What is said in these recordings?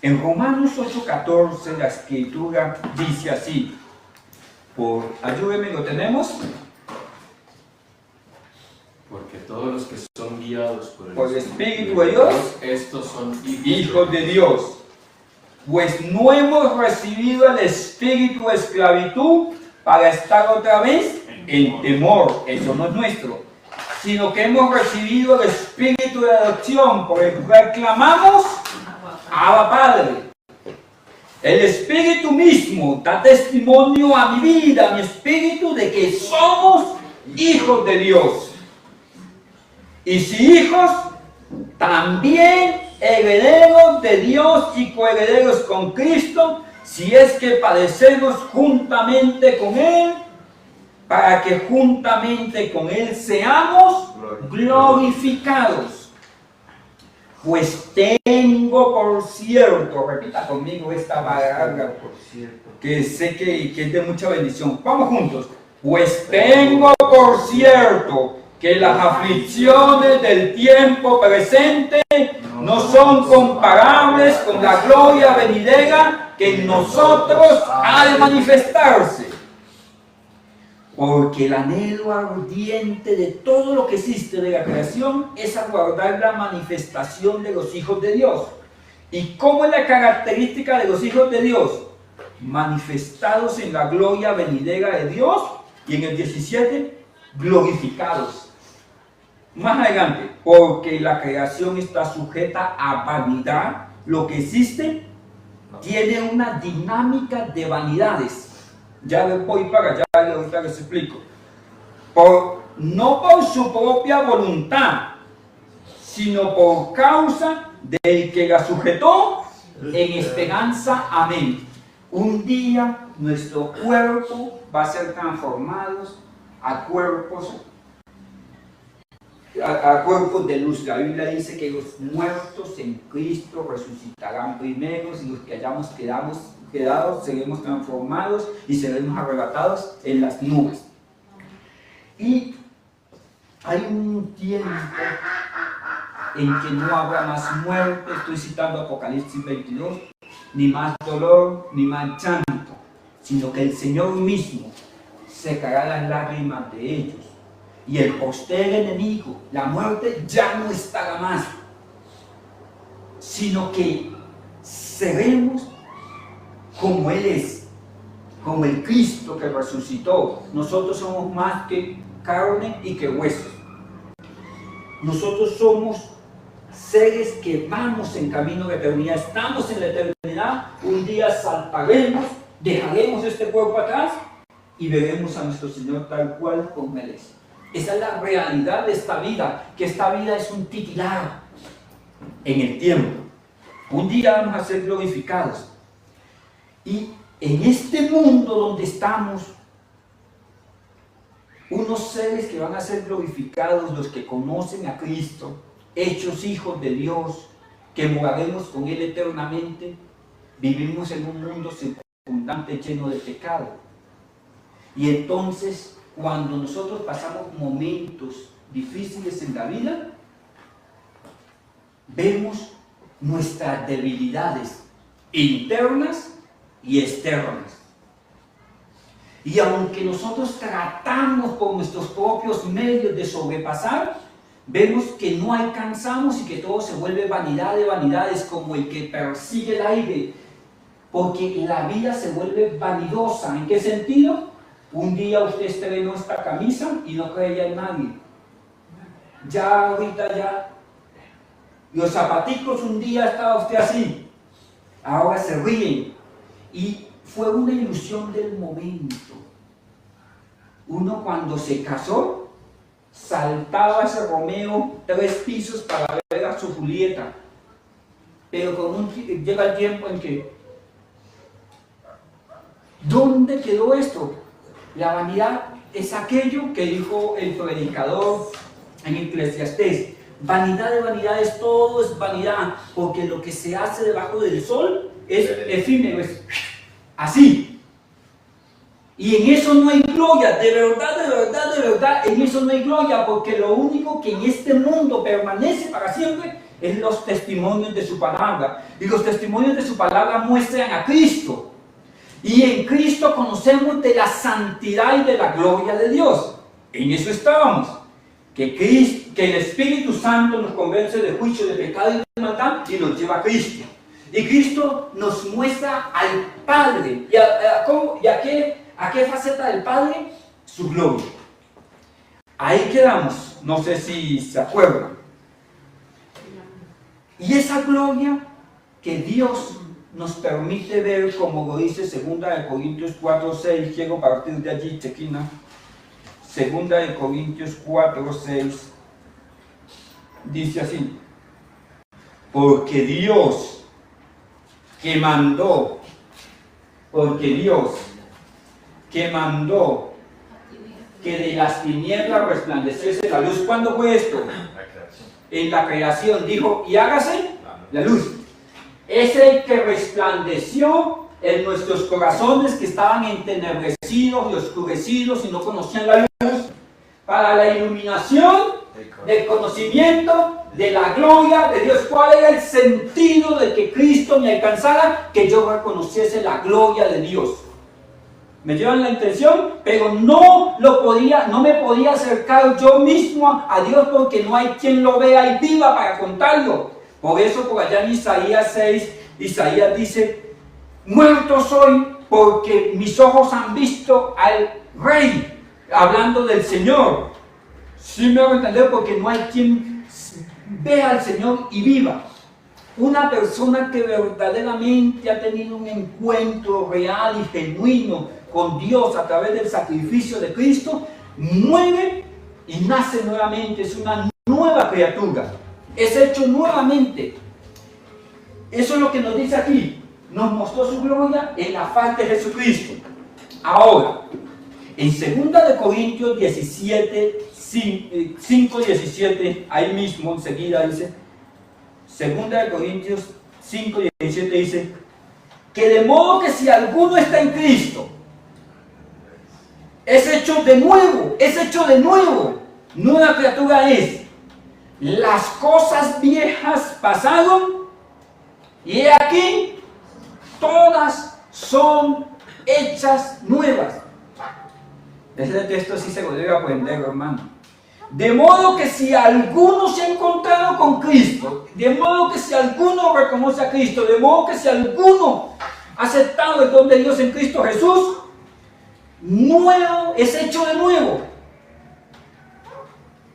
En Romanos 8:14 la escritura dice así, ayúdenme, ¿lo tenemos? Porque todos los que son guiados por el Espíritu de Dios, estos son hijos de Dios. Pues no hemos recibido el espíritu de esclavitud para estar otra vez en temor, eso no es nuestro, sino que hemos recibido el espíritu de adopción por el cual clamamos, Abba Padre. El Espíritu mismo da testimonio a mi vida, a mi espíritu, de que somos hijos de Dios. Y si hijos, también herederos de Dios y coherederos con Cristo, si es que padecemos juntamente con Él, para que juntamente con Él seamos glorificados. Pues tengo por cierto, repita conmigo esta palabra, que sé que es de mucha bendición. Vamos juntos. Pues tengo por cierto que las aflicciones del tiempo presente no son comparables con la gloria venidera que en nosotros ha de manifestarse. Porque el anhelo ardiente de todo lo que existe de la creación es aguardar la manifestación de los hijos de Dios. ¿Y cómo es la característica de los hijos de Dios? Manifestados en la gloria venidera de Dios, y en el 17, glorificados. Más adelante, porque la creación está sujeta a vanidad, lo que existe tiene una dinámica de vanidades. Ya voy para allá, ahorita les explico. No por su propia voluntad, sino por causa del que la sujetó en esperanza. Amén. Un día nuestro cuerpo va a ser transformado a cuerpos de luz. La Biblia dice que los muertos en Cristo resucitarán primeros, y los que hayamos quedado seremos transformados y seremos arrebatados en las nubes. Y hay un tiempo en que no habrá más muerte. Estoy citando Apocalipsis 22, ni más dolor, ni más llanto, sino que el Señor mismo secará las lágrimas de ellos. Y el postrer enemigo, la muerte, ya no estará más, sino que seremos como Él es, como el Cristo que resucitó. Nosotros somos más que carne y que huesos. Nosotros somos seres que vamos en camino de la eternidad, estamos en la eternidad. Un día saltaremos, dejaremos este cuerpo atrás y veremos a nuestro Señor tal cual como Él es. Esa es la realidad de esta vida, que esta vida es un titilar en el tiempo. Un día vamos a ser glorificados. Y en este mundo donde estamos, unos seres que van a ser glorificados, los que conocen a Cristo, hechos hijos de Dios, que moraremos con Él eternamente, vivimos en un mundo circundante lleno de pecado. Y entonces, cuando nosotros pasamos momentos difíciles en la vida, vemos nuestras debilidades internas y externas. Y aunque nosotros tratamos por nuestros propios medios de sobrepasar, vemos que no alcanzamos y que todo se vuelve vanidad de vanidades, como el que persigue el aire, porque la vida se vuelve vanidosa. ¿En qué sentido? Un día usted estrenó esta camisa y no creía en nadie. Ya ahorita ya, los zapaticos, un día estaba usted así, ahora se ríen. Y fue una ilusión del momento. Uno cuando se casó, saltaba ese Romeo 3 pisos para ver a su Julieta. Pero llega el tiempo en que, ¿dónde quedó esto? La vanidad es aquello que dijo el predicador en Eclesiastés. Vanidad de vanidades, todo es vanidad, porque lo que se hace debajo del sol es efímero, es así. Y en eso no hay gloria, de verdad, en eso no hay gloria, porque lo único que en este mundo permanece para siempre es los testimonios de su palabra. Y los testimonios de su palabra muestran a Cristo. Y en Cristo conocemos de la santidad y de la gloria de Dios. En eso estábamos. Que el Espíritu Santo nos convence de juicio, de pecado y de maldad y nos lleva a Cristo. Y Cristo nos muestra al Padre. ¿Y a qué faceta del Padre? Su gloria. Ahí quedamos. No sé si se acuerdan. Y esa gloria que Dios nos permite ver, como lo dice 2 Corintios 4:6, quiero partir de allí, Chequina. 2 Corintios 4:6 dice así: porque Dios que mandó que de las tinieblas resplandeciese la luz. ¿Cuándo fue esto? En la creación. Dijo, y hágase la luz. Es el que resplandeció en nuestros corazones que estaban entenebrecidos y oscurecidos y no conocían la luz, para la iluminación del conocimiento de la gloria de Dios. ¿Cuál era el sentido de que Cristo me alcanzara? Que yo reconociese la gloria de Dios. Me llevan la intención, pero no me podía acercar yo mismo a Dios, porque no hay quien lo vea y viva para contarlo. Por eso por allá en Isaías 6, Isaías dice, muerto soy porque mis ojos han visto al Rey, hablando del Señor. Sí me hago entender, porque no hay quien vea al Señor y viva. Una persona que verdaderamente ha tenido un encuentro real y genuino con Dios a través del sacrificio de Cristo, muere y nace nuevamente, es una nueva criatura, es hecho nuevamente. Eso es lo que nos dice aquí, nos mostró su gloria en la faz de Jesucristo. Ahora, en 2 Corintios 5:17, ahí mismo enseguida dice, 2 Corintios 5:17 dice, que de modo que si alguno está en Cristo, es hecho de nuevo, nueva criatura es. Las cosas viejas pasaron y he aquí, todas son hechas nuevas. Ese texto sí se lo debe aprender, hermano. De modo que si alguno se ha encontrado con Cristo, de modo que si alguno reconoce a Cristo, de modo que si alguno ha aceptado el don de Dios en Cristo Jesús, nuevo, es hecho de nuevo.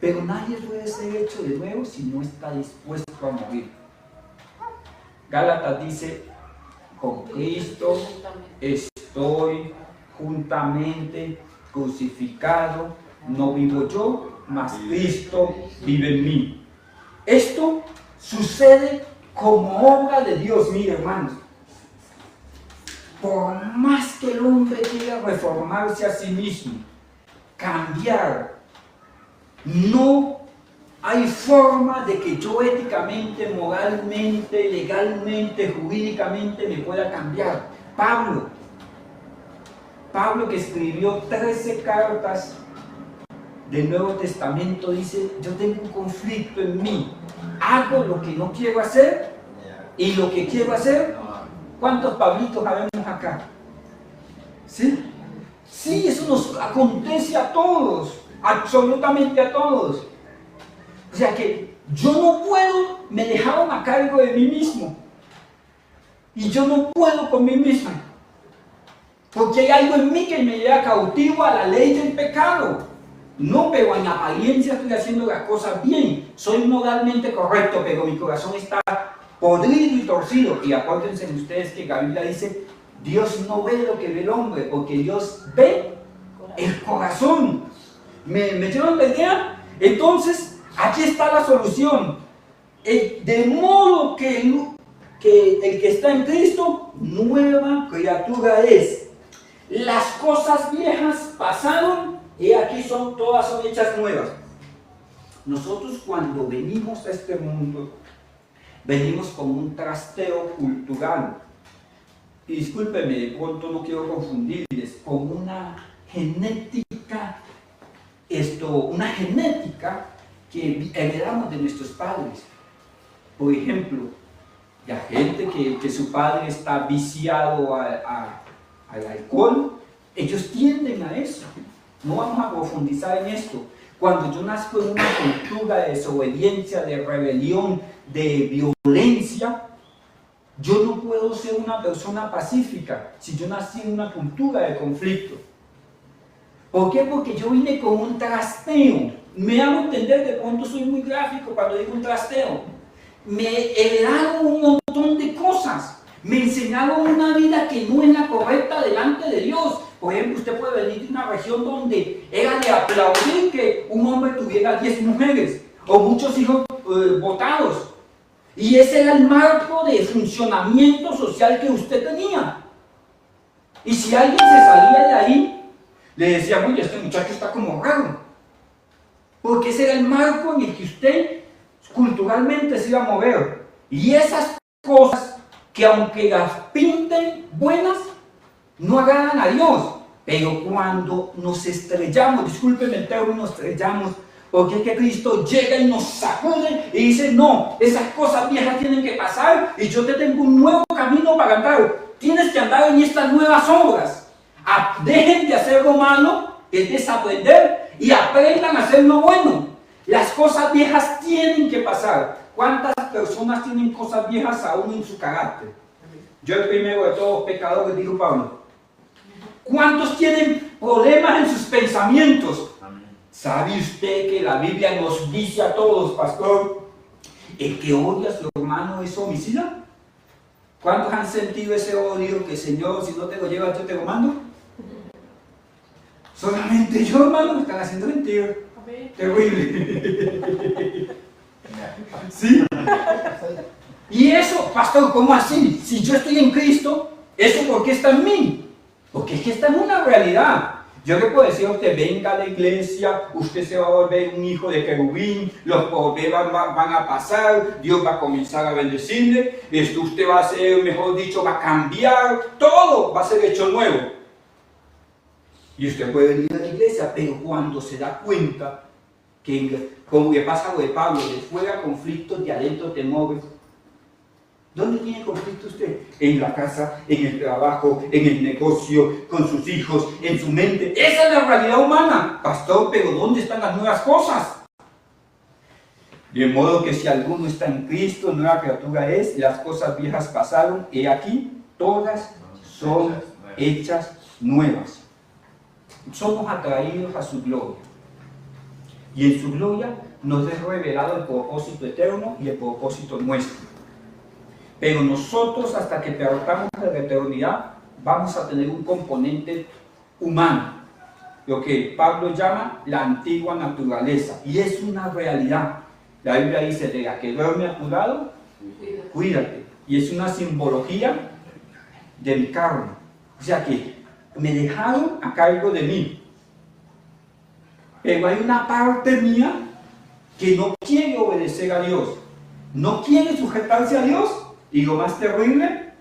Pero nadie puede ser hecho de nuevo si no está dispuesto a morir. Gálatas dice, con Cristo estoy juntamente crucificado, no vivo yo, mas Cristo vive en mí. Esto sucede como obra de Dios, mis hermanos. Por más que el hombre quiera reformarse a sí mismo, cambiar, no hay forma de que yo éticamente, moralmente, legalmente, jurídicamente me pueda cambiar. Pablo, que escribió 13 cartas del Nuevo Testamento, dice, yo tengo un conflicto en mí. Hago lo que no quiero hacer y lo que quiero hacer. ¿Cuántos Pablitos habemos acá? ¿Sí? Sí, eso nos acontece a todos, absolutamente a todos. O sea que yo no puedo, me dejaron a cargo de mí mismo. Y yo no puedo con mí mismo. Porque hay algo en mí que me lleva cautivo a la ley del pecado. No, pero en apariencia estoy haciendo las cosas bien. Soy moralmente correcto, pero mi corazón está podrido y torcido. Y acuérdense ustedes que la Biblia dice, Dios no ve lo que ve el hombre, porque Dios ve el corazón. ¿Me llevan la idea? Entonces, aquí está la solución. De modo que el que está en Cristo, nueva criatura es. Las cosas viejas pasaron y aquí todas son hechas nuevas. Nosotros cuando venimos a este mundo, venimos con un trasteo cultural. Y discúlpenme, de pronto no quiero confundirles, con una genética que heredamos de nuestros padres. Por ejemplo, la gente que su padre está viciado al alcohol, ellos tienden a eso. No vamos a profundizar en esto. Cuando yo nazco en una cultura de desobediencia, de rebelión, de violencia, yo no puedo ser una persona pacífica si yo nací en una cultura de conflicto. ¿Por qué? Porque yo vine con un trasteo. Me hago entender, de pronto soy muy gráfico cuando digo un trasteo. Me heredaron un montón de cosas. Me enseñaron una vida que no es la correcta delante de Dios. Por ejemplo, usted puede venir de una región donde era de aplaudir que un hombre tuviera 10 mujeres o muchos hijos votados. Y ese era el marco de funcionamiento social que usted tenía. Y si alguien se salía de ahí, le decía, oye, este muchacho está como raro. Porque ese era el marco en el que usted culturalmente se iba a mover. Y esas cosas que aunque las pinten buenas, no agradan a Dios. Pero cuando nos estrellamos, discúlpenme el término, estrellamos, porque es que Cristo llega y nos sacude y dice, no, esas cosas viejas tienen que pasar y yo te tengo un nuevo camino para andar. Tienes que andar en estas nuevas obras. Dejen de hacer lo malo, que es desaprender, y aprendan a hacer lo bueno. Las cosas viejas tienen que pasar. ¿Cuántas personas tienen cosas viejas aún en su carácter? Yo el primero de todos pecadores, dijo Pablo. ¿Cuántos tienen problemas en sus pensamientos? ¿Sabe usted que la Biblia nos dice a todos, pastor, el que odia a su hermano es homicida? ¿Cuántos han sentido ese odio que, Señor, si no te lo llevas, yo te lo mando? Solamente yo, hermano, me están haciendo mentir. Terrible. ¿Sí? Y eso, pastor, ¿cómo así? Si yo estoy en Cristo, ¿eso por qué está en mí? Porque es que está en una realidad. Yo le puedo decir a usted, venga a la iglesia, usted se va a volver un hijo de querubín, los problemas van a pasar, Dios va a comenzar a bendecirle, usted va a ser, mejor dicho, va a cambiar, todo va a ser hecho nuevo. Y usted puede venir a la iglesia, pero cuando se da cuenta que, como le pasa a lo de Pablo, de fuera conflictos, de adentro temores. ¿Dónde tiene conflicto usted? En la casa, en el trabajo, en el negocio, con sus hijos, en su mente. Esa es la realidad humana. Pastor, pero ¿dónde están las nuevas cosas? De modo que si alguno está en Cristo, nueva criatura es, las cosas viejas pasaron, y aquí todas son hechas nuevas. Somos atraídos a su gloria. Y en su gloria nos es revelado el propósito eterno y el propósito nuestro. Pero nosotros, hasta que partamos de la eternidad, vamos a tener un componente humano, lo que Pablo llama la antigua naturaleza, y es una realidad. La Biblia dice, de la que duerme a tu lado, cuídate, y es una simbología de mi carne, o sea que me dejaron a cargo de mí, pero hay una parte mía que no quiere obedecer a Dios, no quiere sujetarse a Dios. Y lo más terrible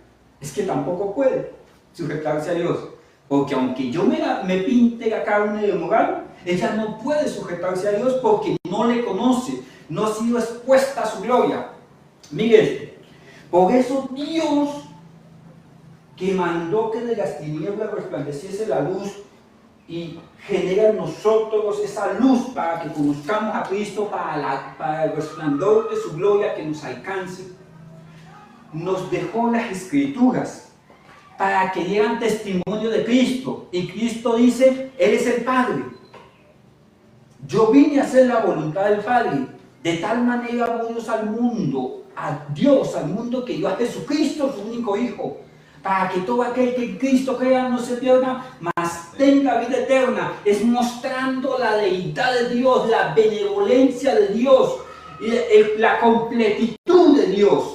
es que tampoco puede sujetarse a Dios. Porque aunque yo me pinte la carne de moral, ella no puede sujetarse a Dios porque no le conoce, no ha sido expuesta a su gloria. Mire esto. Por eso Dios, que mandó que de las tinieblas resplandeciese la luz y genera en nosotros esa luz para que conozcamos a Cristo, para el resplandor de su gloria que nos alcance, nos dejó las Escrituras para que dieran testimonio de Cristo. Y Cristo dice, Él es el Padre. Yo vine a hacer la voluntad del Padre. De tal manera amó Dios al mundo, al mundo, que dio a Jesucristo, su único Hijo, para que todo aquel que en Cristo crea no se pierda, mas tenga vida eterna. Es mostrando la deidad de Dios, la benevolencia de Dios, la completitud de Dios.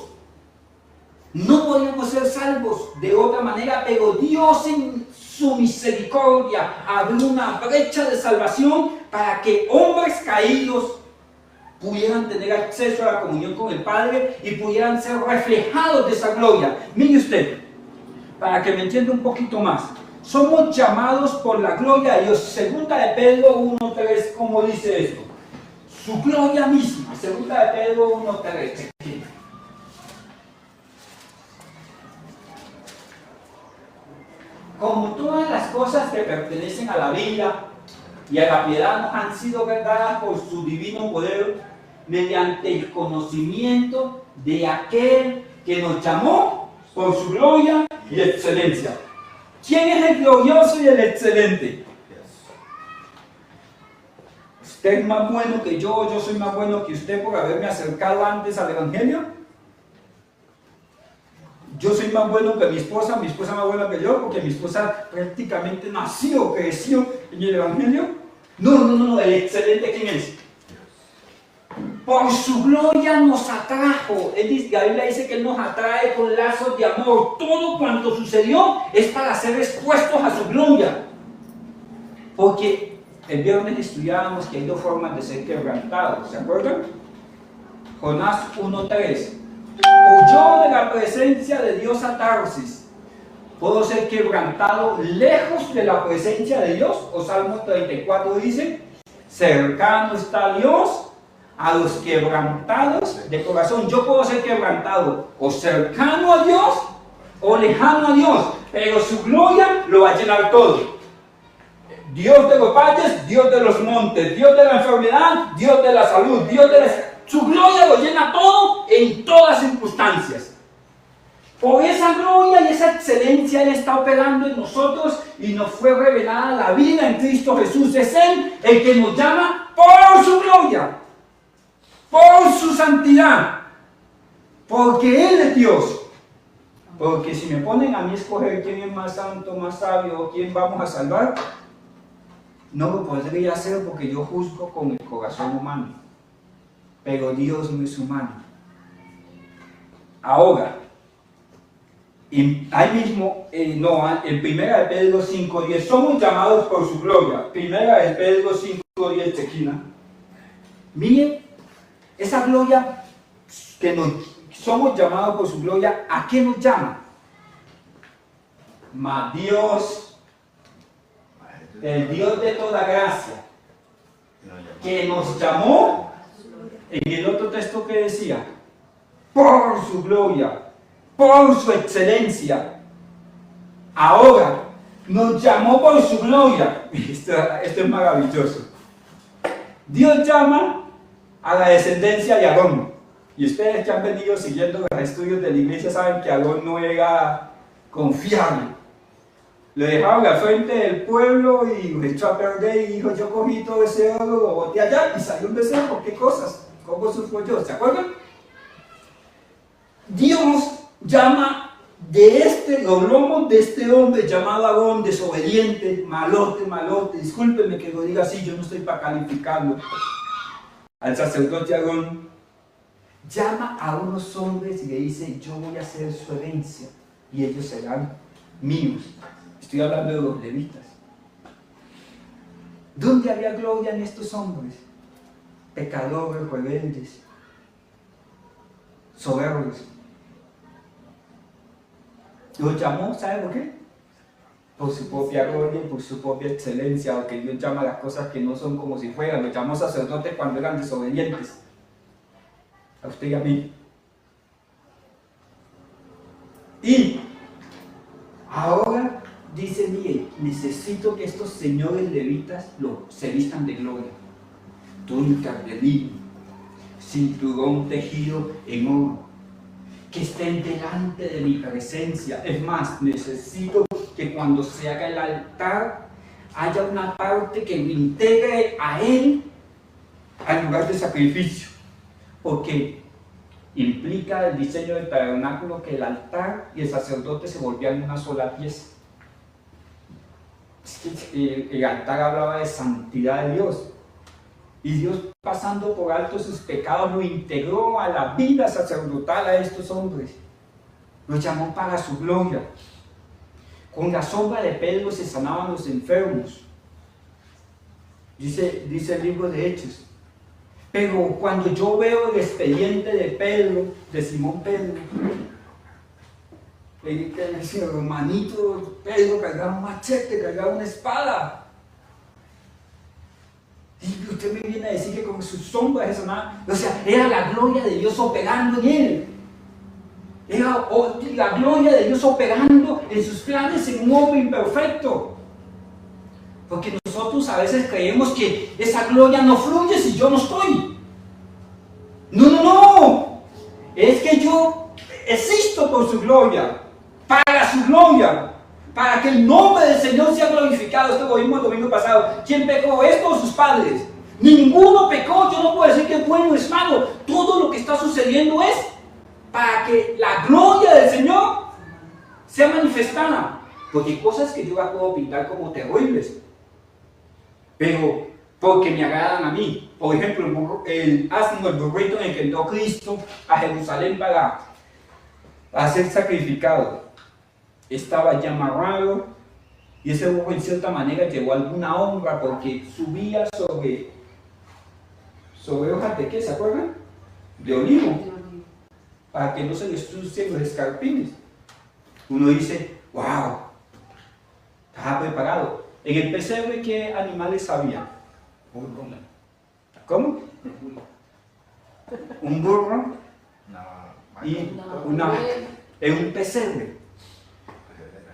No podíamos ser salvos de otra manera, pero Dios en su misericordia abrió una brecha de salvación para que hombres caídos pudieran tener acceso a la comunión con el Padre y pudieran ser reflejados de esa gloria. Mire usted, para que me entienda un poquito más, somos llamados por la gloria de Dios. Segunda de Pedro 1:3, ¿cómo dice esto? Su gloria misma, segunda de Pedro 1:3. como todas las cosas que pertenecen a la vida y a la piedad nos han sido dadas por su divino poder, mediante el conocimiento de aquel que nos llamó por su gloria y excelencia. ¿Quién es el glorioso y el excelente? ¿Usted es más bueno que yo soy más bueno que usted por haberme acercado antes al Evangelio? Yo soy más bueno que mi esposa más buena que yo, porque mi esposa prácticamente nació, creció en el Evangelio. No, el excelente, ¿quién es? Por su gloria nos atrajo. La Biblia dice que Él nos atrae con lazos de amor. Todo cuanto sucedió es para ser expuestos a su gloria. Porque el viernes estudiábamos que hay dos formas de ser quebrantados, ¿se acuerdan? Jonás 1:3. Huyó de la presencia de Dios a Tarsis. ¿Puedo ser quebrantado lejos de la presencia de Dios? O Salmo 34 dice, cercano está Dios a los quebrantados de corazón. Yo puedo ser quebrantado o cercano a Dios o lejano a Dios, pero su gloria lo va a llenar todo. Dios de los valles, Dios de los montes, Dios de la enfermedad, Dios de la salud, su gloria lo llena todo en todas circunstancias. Por esa gloria y esa excelencia Él está operando en nosotros y nos fue revelada la vida en Cristo Jesús. Es Él el que nos llama por su gloria, por su santidad, porque Él es Dios. Porque si me ponen a mí a escoger quién es más santo, más sabio, o quién vamos a salvar, no lo podría hacer porque yo juzgo con el corazón humano. Pero Dios no es humano. Ahora, ahí mismo, en 1 Pedro 5:10, somos llamados por su gloria. 1 Pedro 5:10, Chequina. Miren, esa gloria que somos llamados por su gloria, ¿a qué nos llama? Mas Dios, el Dios de toda gracia, que nos llamó, en el otro texto que decía, por su gloria, por su excelencia. Ahora, nos llamó por su gloria. Esto es maravilloso. Dios llama a la descendencia de Aarón. Y ustedes que han venido siguiendo los estudios de la iglesia saben que Aarón no era confiable. Lo dejaron al frente del pueblo y lo echó a perder y dijo, yo cogí todo ese oro, lo boté allá y salió un becerro. ¿Qué cosas? ¿Cómo sufro yo? ¿Se acuerdan? Dios llama los lomos de este hombre llamado Aarón, desobediente, malote, discúlpenme que lo diga así, yo no estoy para calificarlo, al sacerdote Aarón, llama a unos hombres y le dice, yo voy a ser su herencia y ellos serán míos. Estoy hablando de los levitas. ¿Dónde había gloria en estos hombres? Pecadores, rebeldes, soberbios. Los llamó, ¿sabe por qué? Por su propia gloria y por su propia excelencia, porque Dios llama a las cosas que no son como si fueran. Los llamó sacerdotes cuando eran desobedientes. A usted y a mí. Y ahora dice Miguel, necesito que estos señores levitas se vistan de gloria. Túnicas de lino, cinturón tejido en oro, que estén delante de mi presencia. Es más, necesito que cuando se haga el altar haya una parte que lo integre a Él al lugar de sacrificio, porque implica el diseño del tabernáculo que el altar y el sacerdote se volvían una sola pieza. El altar hablaba de santidad de Dios. Y Dios, pasando por alto sus pecados, lo integró a la vida sacerdotal a estos hombres. Los llamó para su gloria. Con la sombra de Pedro se sanaban los enfermos. Dice el libro de Hechos. Pero cuando yo veo el expediente de Pedro, de Simón Pedro, el hermanito Pedro cargaba un machete, cargaba una espada. Y usted me viene a decir que con sus sombras eso nada. O sea, era la gloria de Dios operando en él. Era la gloria de Dios operando en sus planes en un hombre imperfecto. Porque nosotros a veces creemos que esa gloria no fluye si yo no estoy. No. Es que yo existo por su gloria, para su gloria, para que el nombre del Señor sea glorificado. Esto lo vimos el domingo pasado. ¿Quién pecó? ¿Esto o sus padres? Ninguno pecó. Yo no puedo decir que es bueno o es malo. Todo lo que está sucediendo es para que la gloria del Señor sea manifestada. Porque hay cosas que yo las puedo pintar como terribles, pero porque me agradan a mí. Por ejemplo, el asno, el burrito en el que entró Cristo a Jerusalén para ser sacrificado, estaba ya amarrado, y ese burro en cierta manera llevó alguna honra porque subía sobre hojas de ¿qué? ¿Se acuerdan? De olivo, para que no se le ensucien los escarpines. Uno dice, wow, estaba preparado. En el pesebre, ¿qué animales había? ¿Cómo? Un burro y una vaca. En un pesebre.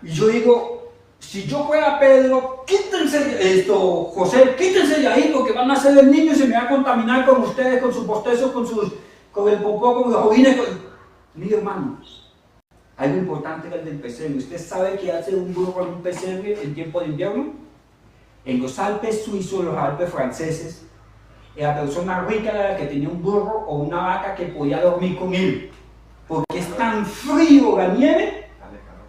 Y yo digo, si yo fuera Pedro, quítense esto, José, quítense de ahí porque van a ser el niño y se me va a contaminar con ustedes, con sus bostezos, con el popó, con los orines. Mi hermano, algo importante era el del pesebre. ¿Usted sabe qué hace un burro en un pesebre en tiempo de invierno? En los Alpes suizos, los Alpes franceses, la persona rica era la que tenía un burro o una vaca que podía dormir con él. Porque es tan frío la nieve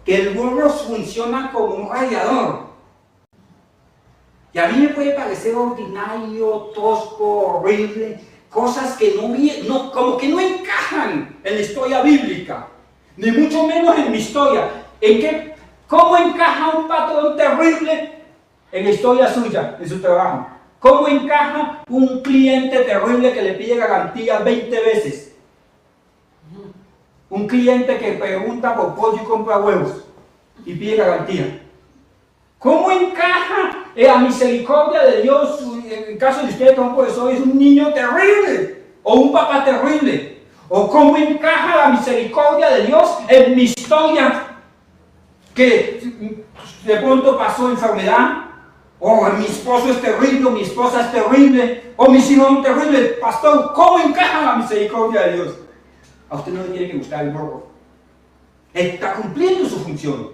que el burro funciona como un radiador. Y a mí me puede parecer ordinario, tosco, horrible, cosas que como que no encajan en la historia bíblica, ni mucho menos en mi historia. ¿Cómo encaja un patrón terrible en la historia suya, en su trabajo? ¿Cómo encaja un cliente terrible que le pide garantía 20 veces? Un cliente que pregunta por pollo y compra huevos y pide garantía. ¿Cómo encaja la misericordia de Dios en el caso de ustedes como profesor es un niño terrible o un papá terrible? ¿O cómo encaja la misericordia de Dios en mi historia que de pronto pasó enfermedad? O mi esposo es terrible, o mi esposa es terrible, o mis hijos son terribles. Pastor, ¿cómo encaja la misericordia de Dios? A usted no le tiene que gustar el burro. Está cumpliendo su función.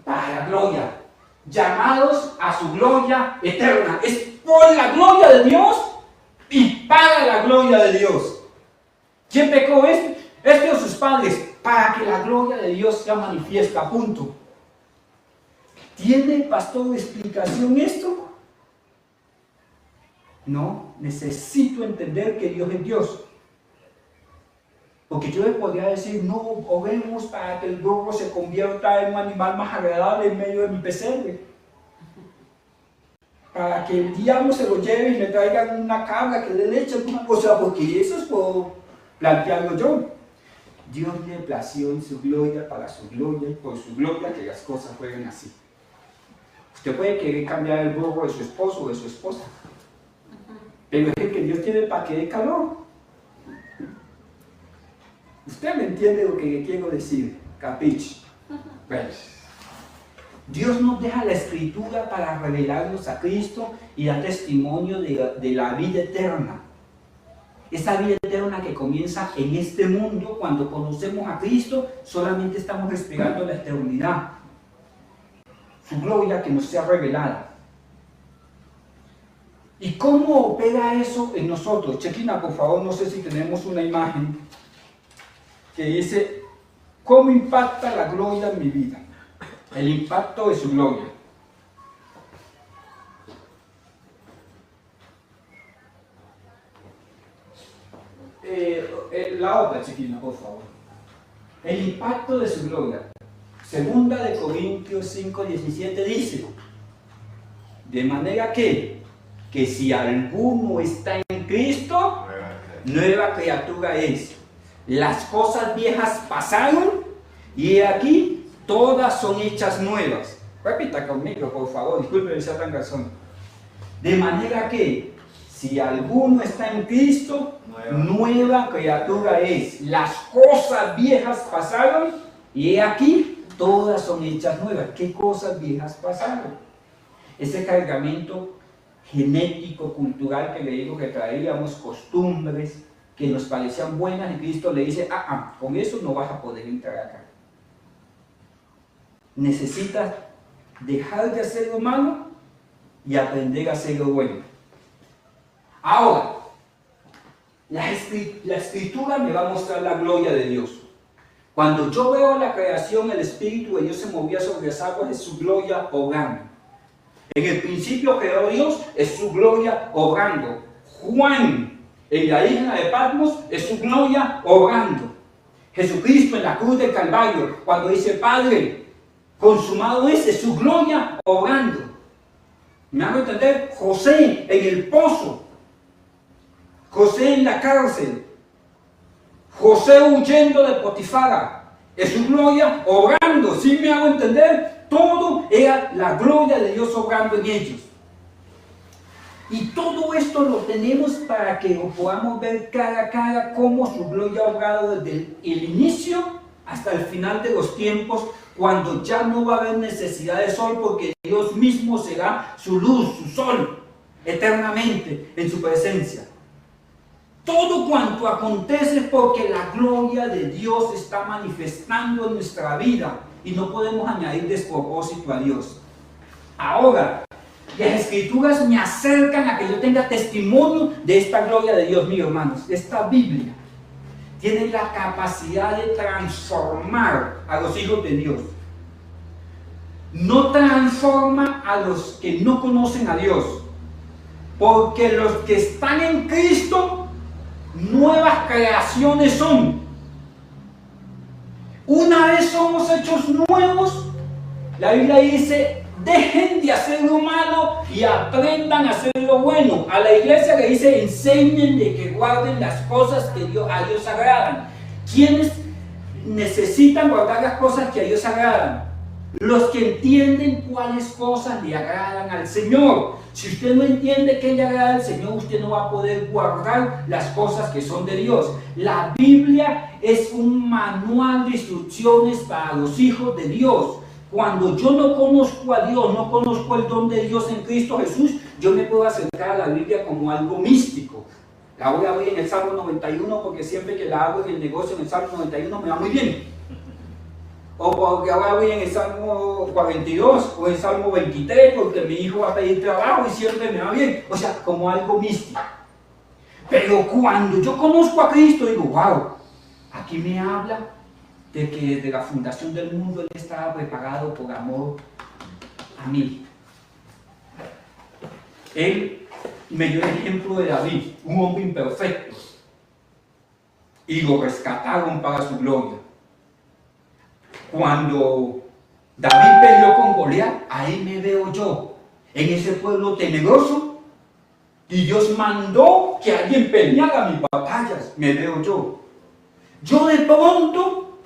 Para la gloria. Llamados a su gloria eterna. Es por la gloria de Dios y para la gloria de Dios. ¿Quién pecó? Este o sus padres. Para que la gloria de Dios sea manifiesta. Punto. ¿Tiene el pastor explicación esto? No, necesito entender que Dios es Dios. Porque yo le podría decir, no, oremos para que el burro se convierta en un animal más agradable en medio de mi pesebre. Para que el diablo se lo lleve y me traigan una cabra que le leche alguna cosa, porque eso es por plantearlo yo. Dios le plació en su gloria, para su gloria y por su gloria que las cosas fueran así. Usted puede querer cambiar el burro de su esposo o de su esposa, pero es que Dios tiene para que dé calor. Usted me entiende lo que le quiero decir, capiche. Bueno, Dios nos deja la escritura para revelarnos a Cristo y dar testimonio de la vida eterna. Esa vida eterna que comienza en este mundo, cuando conocemos a Cristo, solamente estamos esperando la eternidad. Su gloria que nos sea revelada. ¿Y cómo opera eso en nosotros? Chequina, por favor, no sé si tenemos una imagen que dice, ¿cómo impacta la gloria en mi vida? El impacto de su gloria. La otra, chiquina, por favor. El impacto de su gloria. Segunda de Corintios 5:17 dice, de manera que si alguno está en Cristo, nueva criatura es. Las cosas viejas pasaron y aquí todas son hechas nuevas. Repita conmigo, por favor, disculpe, sea tan garzón. De manera que Si alguno está en Cristo, nueva criatura es. Las cosas viejas pasaron y he aquí, todas son hechas nuevas. ¿Qué cosas viejas pasaron? Ese cargamento genético, cultural que le digo que traíamos, costumbres que nos parecían buenas, y Cristo le dice, con eso no vas a poder entrar acá. Necesitas dejar de hacer lo malo y aprender a hacer lo bueno. Ahora, la escritura me va a mostrar la gloria de Dios. Cuando yo veo la creación, el Espíritu de Dios se movía sobre las aguas, es su gloria obrando. En el principio creó Dios, es su gloria obrando. Juan, en la isla de Patmos, es su gloria obrando. Jesucristo en la cruz del Calvario, cuando dice, Padre, consumado es su gloria obrando. ¿Me hago entender? José en el pozo, José en la cárcel, José huyendo de Potifara, es su gloria obrando. ¿Sí me hago entender? Todo era la gloria de Dios obrando en ellos. Y todo esto lo tenemos para que lo podamos ver cara a cara cómo su gloria ha obrado desde el inicio hasta el final de los tiempos, cuando ya no va a haber necesidad de sol, porque Dios mismo será su luz, su sol, eternamente en su presencia. Todo cuanto acontece es porque la gloria de Dios está manifestando en nuestra vida y no podemos añadir despropósito a Dios. Ahora, las escrituras me acercan a que yo tenga testimonio de esta gloria de Dios, mis hermanos. Esta Biblia tiene la capacidad de transformar a los hijos de Dios. No transforma a los que no conocen a Dios, porque los que están en Cristo, nuevas creaciones son. Una vez somos hechos nuevos, la Biblia dice, dejen de hacer lo malo y aprendan a hacer lo bueno. A la iglesia le dice, enseñen de que guarden las cosas que a Dios agradan. ¿Quiénes necesitan guardar las cosas que a Dios agradan? Los que entienden cuáles cosas le agradan al Señor. Si usted no entiende qué le agrada al Señor, usted no va a poder guardar las cosas que son de Dios. La Biblia es un manual de instrucciones para los hijos de Dios. Cuando yo no conozco a Dios, no conozco el don de Dios en Cristo Jesús, yo me puedo acercar a la Biblia como algo místico. La voy a abrir en el Salmo 91, porque siempre que la hago en el negocio en el Salmo 91 me va muy bien. O porque ahora voy en el Salmo 42 o en el Salmo 23 porque mi hijo va a pedir trabajo y siempre me va bien. O sea, como algo místico. Pero cuando yo conozco a Cristo, digo, wow, aquí me habla de que desde la fundación del mundo Él estaba preparado por amor a mí. Él me dio el ejemplo de David, un hombre imperfecto, y lo rescataron para su gloria. Cuando David peleó con Goliat, ahí me veo yo, en ese pueblo temeroso, y Dios mandó que alguien peleara mis batallas, me veo yo. Yo de pronto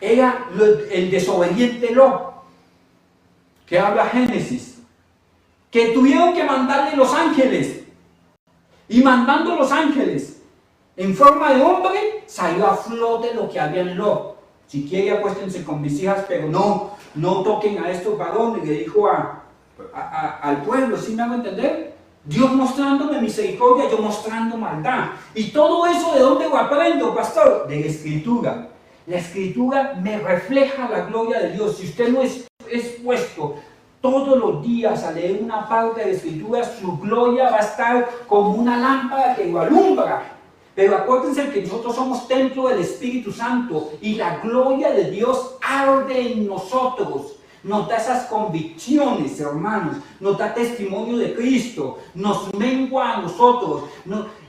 era el desobediente Lot, que habla Génesis, que tuvieron que mandarle los ángeles, y mandando los ángeles en forma de hombre, salió a flote lo que había en Lot. Si quiere acuéstense con mis hijas, pero no toquen a estos varones, le dijo al pueblo. ¿Sí me hago entender? Dios mostrándome misericordia, yo mostrando maldad. Y todo eso, ¿de dónde lo aprendo, pastor? De la Escritura. La Escritura me refleja la gloria de Dios. Si usted no es expuesto todos los días a leer una parte de la Escritura, su gloria va a estar como una lámpara que lo alumbra. Pero acuérdense que nosotros somos templo del Espíritu Santo y la gloria de Dios arde en nosotros. Nos da esas convicciones, hermanos, nos da testimonio de Cristo, nos mengua a nosotros.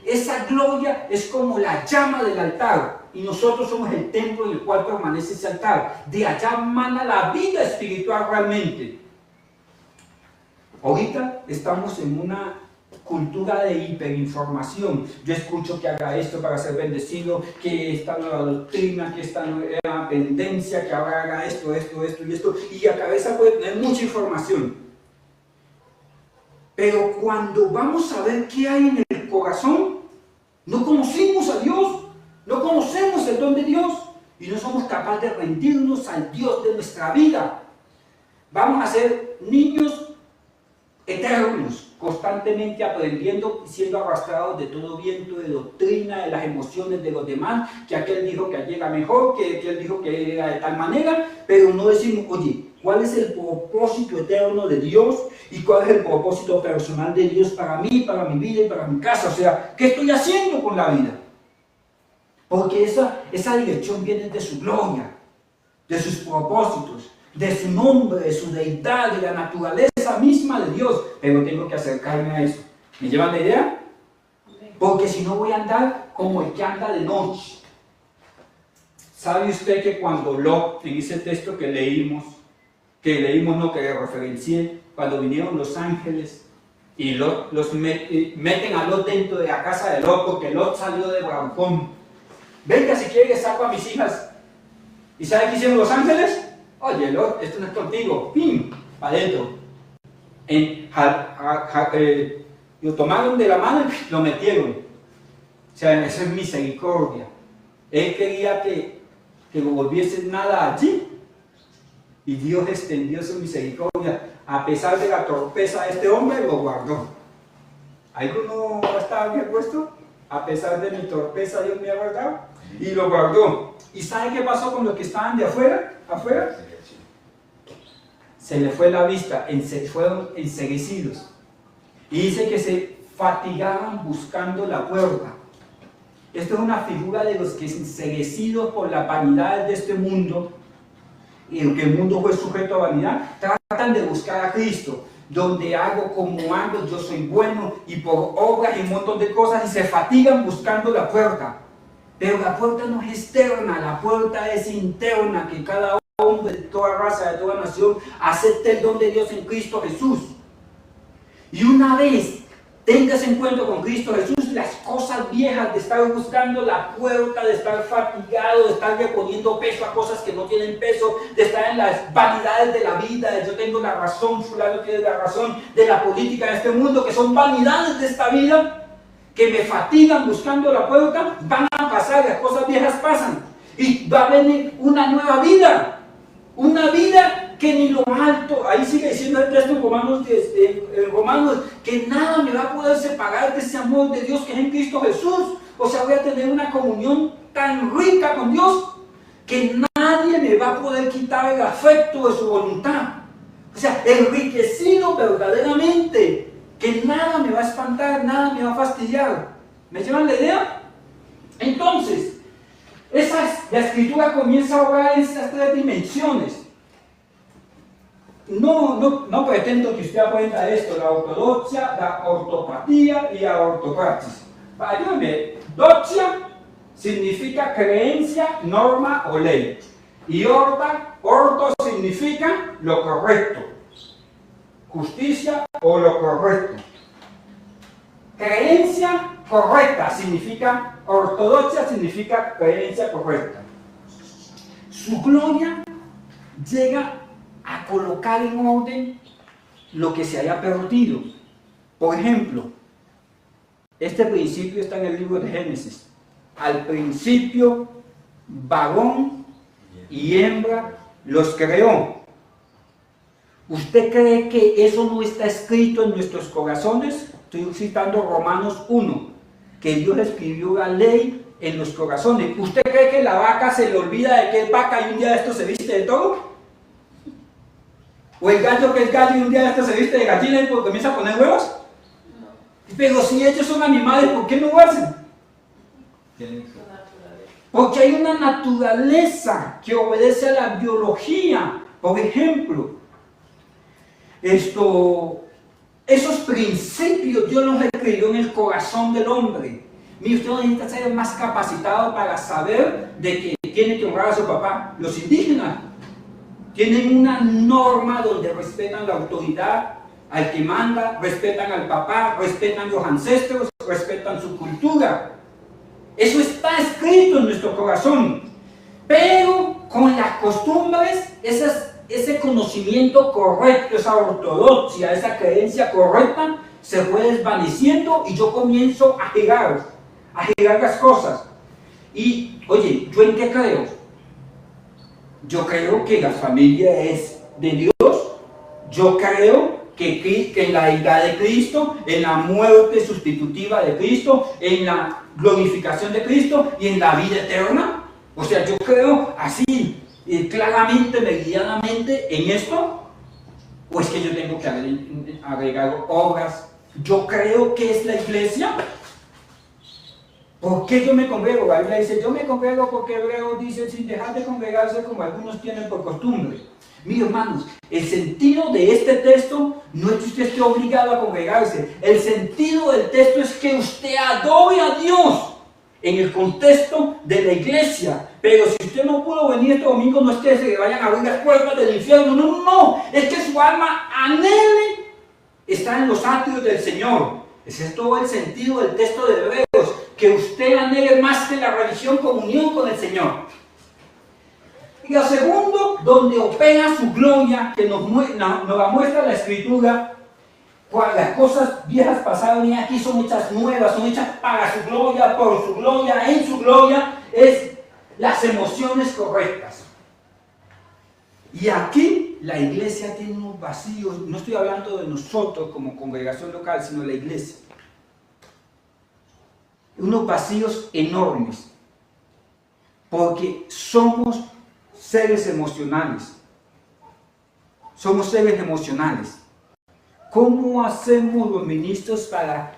Esa gloria es como la llama del altar y nosotros somos el templo en el cual permanece ese altar. De allá emana la vida espiritual realmente. Ahorita estamos en una cultura de hiperinformación. Yo escucho que haga esto para ser bendecido, que esta nueva doctrina, que esta nueva tendencia, que ahora haga esto y esto, y la cabeza puede tener mucha información. Pero cuando vamos a ver qué hay en el corazón, no conocemos a Dios, no conocemos el don de Dios y no somos capaces de rendirnos al Dios de nuestra vida. Vamos a ser niños eternos, constantemente aprendiendo y siendo arrastrados de todo viento de doctrina, de las emociones de los demás, que aquel dijo que allí era mejor, que aquel dijo que era de tal manera, pero no decimos, oye, ¿cuál es el propósito eterno de Dios? ¿Y cuál es el propósito personal de Dios para mí, para mi vida y para mi casa? O sea, ¿qué estoy haciendo con la vida? Porque esa dirección viene de su gloria, de sus propósitos, de su nombre, de su deidad, de la naturaleza misma de Dios. Pero tengo que acercarme a eso. ¿Me llevan la idea? Porque si no voy a andar como el que anda de noche. ¿Sabe usted que cuando Lot, en ese texto que leímos, no, que referencié, cuando vinieron los ángeles y Lot, meten a Lot dentro de la casa de Lot porque Lot salió de bravucón? Venga, si quiere, saco a mis hijas. ¿Y sabe qué hicieron los ángeles? Oye, Lot, esto no es contigo. ¡Pim! Para adentro. Lo tomaron de la mano y lo metieron. O sea, eso es misericordia. Él quería que no volviese nada allí. Y Dios extendió su misericordia. A pesar de la torpeza de este hombre, lo guardó. ¿Alguno estaba bien puesto? A pesar de mi torpeza, Dios me ha guardado. Y lo guardó. ¿Y sabe qué pasó con los que estaban de afuera? Se le fue la vista, fueron enceguecidos. Y dice que se fatigaban buscando la puerta. Esto es una figura de los que enceguecidos por la vanidad de este mundo, y aunque el mundo fue sujeto a vanidad, tratan de buscar a Cristo. Donde hago como hago, yo soy bueno, y por obras y un montón de cosas, y se fatigan buscando la puerta. Pero la puerta no es externa, la puerta es interna, que cada hombre de toda raza, de toda nación, acepte el don de Dios en Cristo Jesús. Y una vez tengas encuentro con Cristo Jesús, las cosas viejas de estar buscando la puerta, de estar fatigado, de estar reponiendo peso a cosas que no tienen peso, de estar en las vanidades de la vida, de yo tengo la razón, fulano tiene la razón, de la política de este mundo, que son vanidades de esta vida, que me fatigan buscando la puerta, van a pasar, las cosas viejas pasan, y va a venir una nueva vida, una vida que ni lo alto, ahí sigue diciendo el texto en Romanos, que nada me va a poder separar de ese amor de Dios que es en Cristo Jesús. O sea, voy a tener una comunión tan rica con Dios, que nadie me va a poder quitar el afecto de su voluntad. O sea, enriquecido verdaderamente, que nada me va a espantar, nada me va a fastidiar. ¿Me llevan la idea? Entonces, la escritura comienza a hablar en estas tres dimensiones. No pretendo que usted aprenda esto, la ortodoxia, la ortopatía y la ortopraxis. Ayúdame, doxia significa creencia, norma o ley. Y orto significa lo correcto, justicia o lo correcto. Creencia correcta significa, ortodoxia significa creencia correcta. Su gloria llega a colocar en orden lo que se haya perdido. Por ejemplo, este principio está en el libro de Génesis. Al principio, varón y hembra los creó. ¿Usted cree que eso no está escrito en nuestros corazones? Estoy citando Romanos 1, que Dios escribió la ley en los corazones. ¿Usted cree que la vaca se le olvida de que es vaca y un día de esto se viste de todo? ¿O el gallo que es gallo y un día de esto se viste de gallina y comienza a poner huevos? No. Pero si ellos son animales, ¿por qué no lo hacen? Porque hay una naturaleza que obedece a la biología. Por ejemplo, esos principios Dios los escribió en el corazón del hombre. Mire, usted no necesita ser más capacitado para saber de que tiene que honrar a su papá. Los indígenas tienen una norma donde respetan la autoridad, al que manda, respetan al papá, respetan los ancestros, respetan su cultura. Eso está escrito en nuestro corazón. Pero con las costumbres, ese conocimiento correcto, esa ortodoxia, esa creencia correcta, se fue desvaneciendo y yo comienzo a girar las cosas. Y, oye, ¿yo en qué creo? Yo creo que la familia es de Dios. Yo creo que en la deidad de Cristo, en la muerte sustitutiva de Cristo, en la glorificación de Cristo y en la vida eterna. O sea, yo creo así, claramente, meridianamente en esto. ¿O es que yo tengo que agregar obras? Yo creo que es la iglesia. ¿Por qué yo me congrego? La Biblia dice, yo me congrego porque Hebreos dice, sin dejar de congregarse como algunos tienen por costumbre. Mis hermanos, el sentido de este texto no es que usted esté obligado a congregarse. El sentido del texto es que usted adore a Dios en el contexto de la iglesia. Pero si usted no pudo venir este domingo, no es que se le vayan a abrir las puertas del infierno. No, no. Es que su alma anhele estar en los atrios del Señor. Ese es todo el sentido del texto de Hebreos. Que usted anhele más que la religión, comunión con el Señor. Y lo segundo, donde opera su gloria, que nos la muestra la Escritura, cuando las cosas viejas pasaron y aquí son hechas nuevas, son hechas para su gloria, por su gloria, en su gloria, es las emociones correctas. Y aquí la iglesia tiene unos vacíos, no estoy hablando de nosotros como congregación local, sino de la iglesia. Unos vacíos enormes, porque somos seres emocionales. Somos seres emocionales. ¿Cómo hacemos los ministros para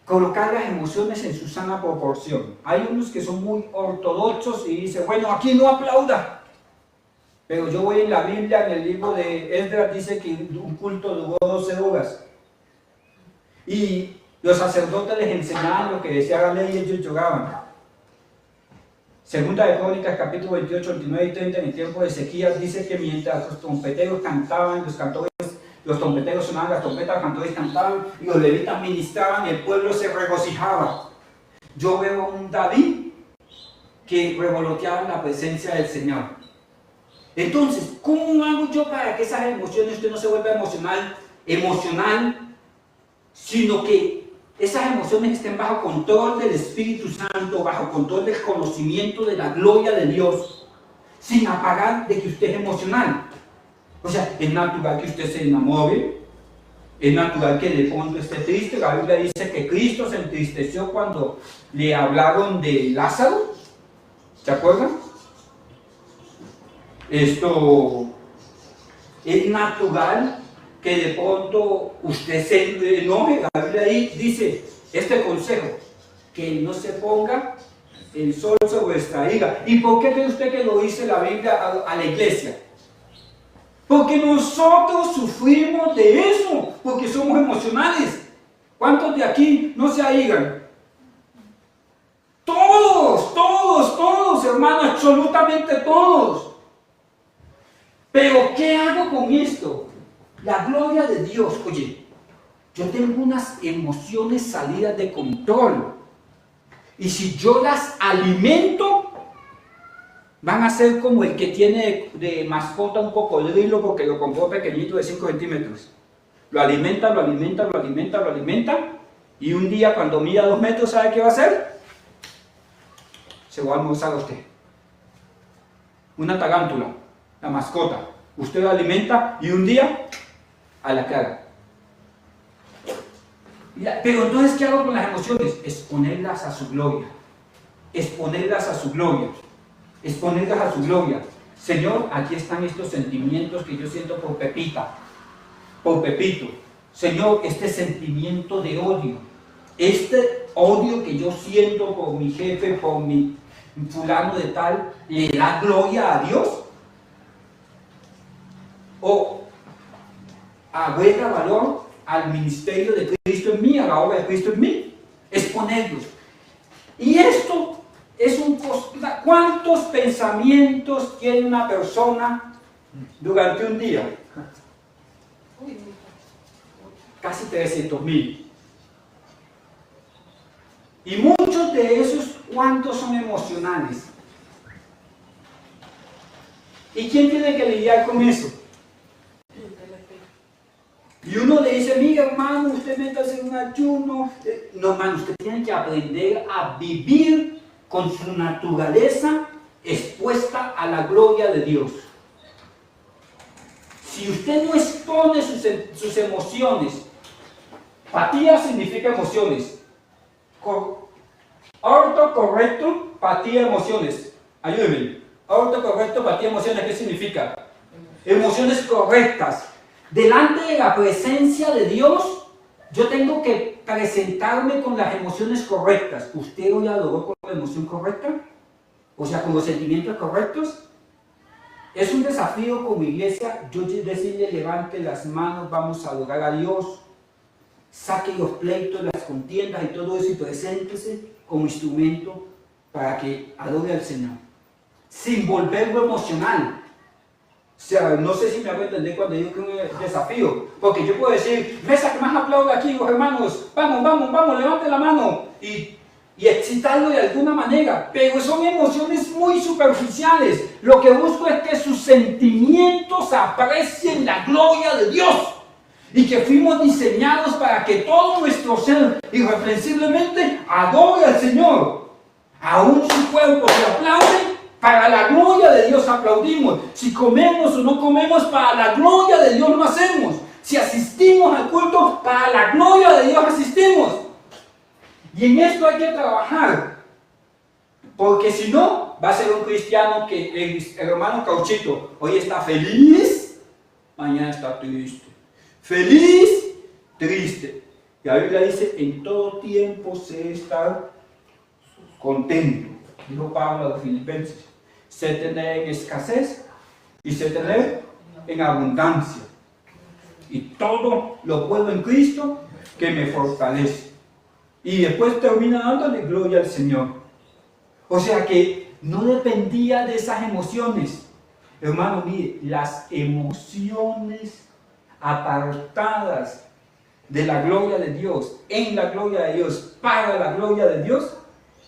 colocar las emociones en su sana proporción? Hay unos que son muy ortodoxos y dicen, bueno, aquí no aplauda. Pero yo voy en la Biblia, en el libro de Esdras, dice que un culto duró 12 horas. Y los sacerdotes les enseñaban lo que decía la ley y ellos lloraban. Segunda de Crónicas, capítulo 28, 29 y 30, en el tiempo de Ezequías, dice que mientras los trompeteros cantaban, los trompeteros sonaban las trompetas, los cantores cantaban y los levitas ministraban y el pueblo se regocijaba. Yo veo a un David que revoloteaba en la presencia del Señor. Entonces, ¿cómo hago yo para que esas emociones, usted no se vuelva emocional, sino que esas emociones estén bajo control del Espíritu Santo, bajo control del conocimiento de la gloria de Dios, sin apagar de que usted es emocional? O sea, es natural que usted se enamore, es natural que de pronto esté triste. La Biblia dice que Cristo se entristeció cuando le hablaron de Lázaro, ¿se acuerdan? Esto es natural que de pronto usted se enoje. La Biblia ahí dice este consejo, que no se ponga el sol sobre vuestra ira. ¿Y por qué cree usted que lo dice la Biblia a la iglesia? Porque nosotros sufrimos de eso, porque somos emocionales. ¿Cuántos de aquí no se airan? Todos, hermanos, absolutamente todos. Pero ¿qué hago con esto? La gloria de Dios. Oye, yo tengo unas emociones salidas de control. Y si yo las alimento, van a ser como el que tiene de mascota un cocodrilo porque lo compró pequeñito de 5 centímetros. Lo alimenta, y un día cuando mida 2 metros, ¿sabe qué va a hacer? Se va a almorzar a usted. Una tarántula, la mascota. Usted lo alimenta y un día a la cara. Pero entonces, ¿qué hago con las emociones? Exponerlas a su gloria. Exponerlas a su gloria. Exponerlas a su gloria. Señor, aquí están estos sentimientos que yo siento por Pepita, por Pepito. Señor, este sentimiento de odio, este odio que yo siento por mi jefe, por mi fulano de tal, ¿le da gloria a Dios? ¿O agrega valor al ministerio de Cristo en mí, a la obra de Cristo en mí? Exponerlos. Y esto es ¿cuántos pensamientos tiene una persona durante un día? Casi 300.000. Y muchos de esos, ¿cuántos son emocionales? ¿Y quién tiene que lidiar con eso? Y uno le dice, mira hermano, usted métase en un ayuno. No, hermano, usted tiene que aprender a vivir con su naturaleza expuesta a la gloria de Dios. Si usted no expone sus emociones, patía significa emociones. Orto correcto, patía emociones. Ayúdenme. Orto correcto, patía emociones, ¿qué significa? Emociones correctas. Delante de la presencia de Dios, yo tengo que presentarme con las emociones correctas. ¿Usted hoy adoró con la emoción correcta? O sea, con los sentimientos correctos. Es un desafío como iglesia, yo decirle, levante las manos, vamos a adorar a Dios. Saque los pleitos, las contiendas y todo eso y preséntese como instrumento para que adore al Señor. Sin volverlo emocional. O sea, no sé si me hago entender cuando digo que es un desafío. Porque yo puedo decir, mesa que más aplauda aquí, los hermanos. Vamos, vamos, vamos, levante la mano. Y excitarlo de alguna manera. Pero son emociones muy superficiales. Lo que busco es que sus sentimientos aprecien la gloria de Dios. Y que fuimos diseñados para que todo nuestro ser irreprensiblemente adore al Señor. Aún su cuerpo se aplaude, para la gloria de Dios aplaudimos. Si comemos o no comemos, para la gloria de Dios lo hacemos. Si asistimos al culto, para la gloria de Dios asistimos. Y en esto hay que trabajar. Porque si no, va a ser un cristiano que el hermano Cauchito hoy está feliz, mañana está triste. Feliz, triste. Y la Biblia dice, en todo tiempo sé estar contento. Dijo Pablo a los filipenses. Sé tener en escasez y sé tener en abundancia. Y todo lo puedo en Cristo que me fortalece. Y después termina dándole gloria al Señor. O sea que no dependía de esas emociones. Hermano, mire, las emociones apartadas de la gloria de Dios, en la gloria de Dios, para la gloria de Dios,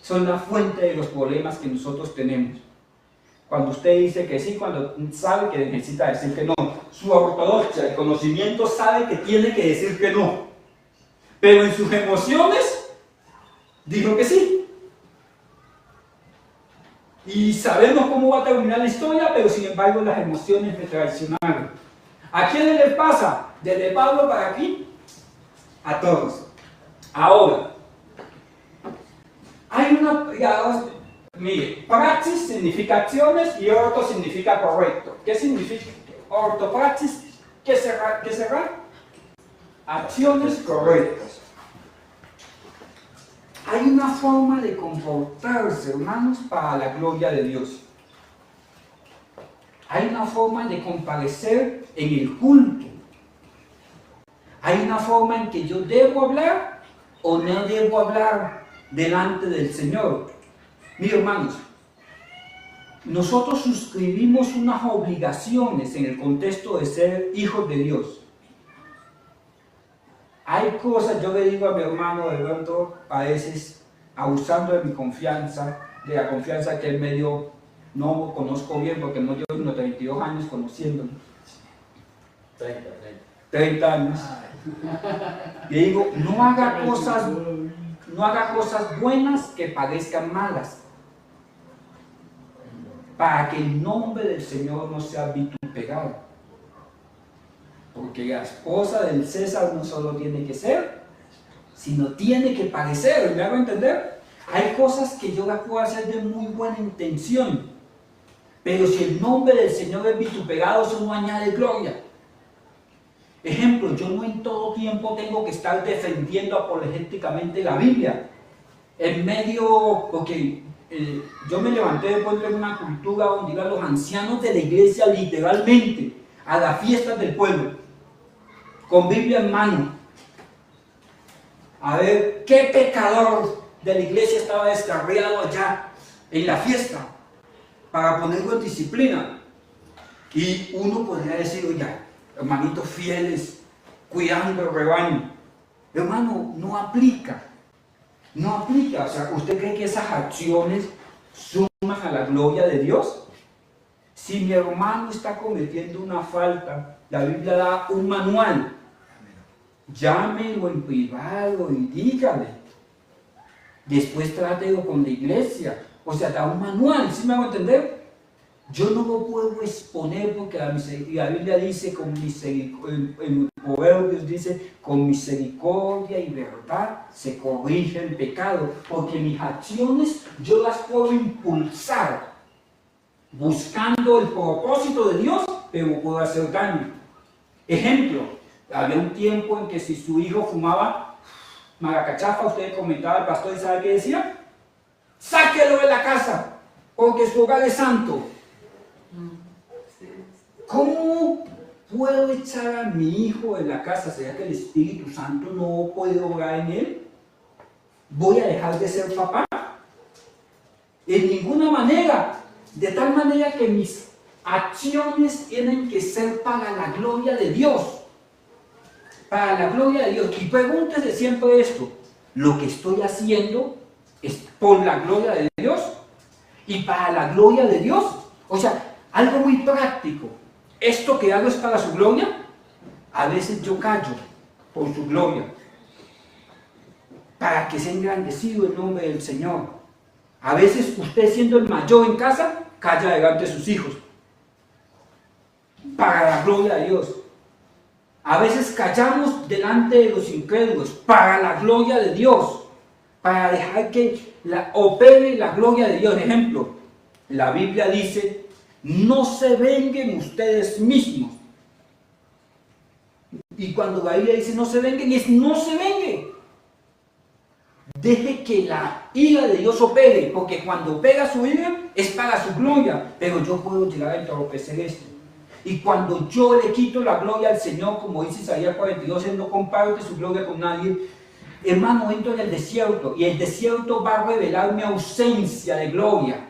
son la fuente de los problemas que nosotros tenemos. Cuando usted dice que sí, cuando sabe que necesita decir que no. Su ortodoxia, el conocimiento, sabe que tiene que decir que no. Pero en sus emociones, dijo que sí. Y sabemos cómo va a terminar la historia, pero sin embargo las emociones me traicionaron. ¿A quiénes les pasa? Desde Pablo para aquí, a todos. Ahora, hay una... Mire, praxis significa acciones y orto significa correcto. ¿Qué significa ortopraxis? ¿Qué será? Acciones correctas. Hay una forma de comportarse, hermanos, para la gloria de Dios. Hay una forma de comparecer en el culto. Hay una forma en que yo debo hablar o no debo hablar delante del Señor. Mis hermanos, nosotros suscribimos unas obligaciones en el contexto de ser hijos de Dios. Hay cosas, yo le digo a mi hermano de pronto, a veces abusando de mi confianza, de la confianza que él me dio, no conozco bien porque no llevo unos 32 años conociéndolo. 30 años. Y digo, no haga cosas buenas que parezcan malas, para que el nombre del Señor no sea vitupegado. Porque la esposa del César no solo tiene que ser, sino tiene que parecer. ¿Me hago entender? Hay cosas que yo las puedo hacer de muy buena intención, pero si el nombre del Señor es vitupegado, eso no añade gloria. Ejemplo, yo no en todo tiempo tengo que estar defendiendo apologéticamente la Biblia. En medio, porque yo me levanté después de una cultura donde iban los ancianos de la iglesia literalmente a las fiestas del pueblo, con Biblia en mano, a ver qué pecador de la iglesia estaba descarriado allá en la fiesta, para ponerlo en disciplina. Y uno podría decir, oye, hermanitos fieles, cuidando el rebaño. Hermano, no aplica. No aplica. O sea, ¿usted cree que esas acciones suman a la gloria de Dios? Si mi hermano está cometiendo una falta, la Biblia da un manual llámelo en privado y dígale. Después trátelo con la iglesia. O sea, da un manual, ¿sí me hago entender? Yo no lo puedo exponer porque la Biblia dice, en Proverbios dice, con misericordia y verdad se corrige el pecado. Porque mis acciones yo las puedo impulsar buscando el propósito de Dios, pero puedo hacer daño. Ejemplo, había un tiempo en que si su hijo fumaba maracachafa, usted comentaba al pastor y ¿sabe qué decía? Sáquelo de la casa, porque su hogar es santo. ¿Cómo puedo echar a mi hijo de la casa? ¿Será que el Espíritu Santo no puede obrar en él? ¿Voy a dejar de ser papá? En ninguna manera. De tal manera que mis acciones tienen que ser para la gloria de Dios. Para la gloria de Dios. Y pregúntese siempre esto. ¿Lo que estoy haciendo es por la gloria de Dios? ¿Y para la gloria de Dios? O sea, algo muy práctico. ¿Esto que hago es para su gloria? A veces yo callo por su gloria. Para que sea engrandecido el nombre del Señor. A veces usted siendo el mayor en casa, calla delante de sus hijos. Para la gloria de Dios. A veces callamos delante de los incrédulos. Para la gloria de Dios. Para dejar que opere la gloria de Dios. Ejemplo, la Biblia dice, no se venguen ustedes mismos. Y cuando la Biblia dice no se venguen, es no se venguen. Deje que la ira de Dios opere, porque cuando opera su ira es para su gloria, pero yo puedo llegar a entorpecer esto. Y cuando yo le quito la gloria al Señor, como dice Isaías 42, Él no comparte su gloria con nadie, hermano, entro en el desierto, y el desierto va a revelar mi ausencia de gloria.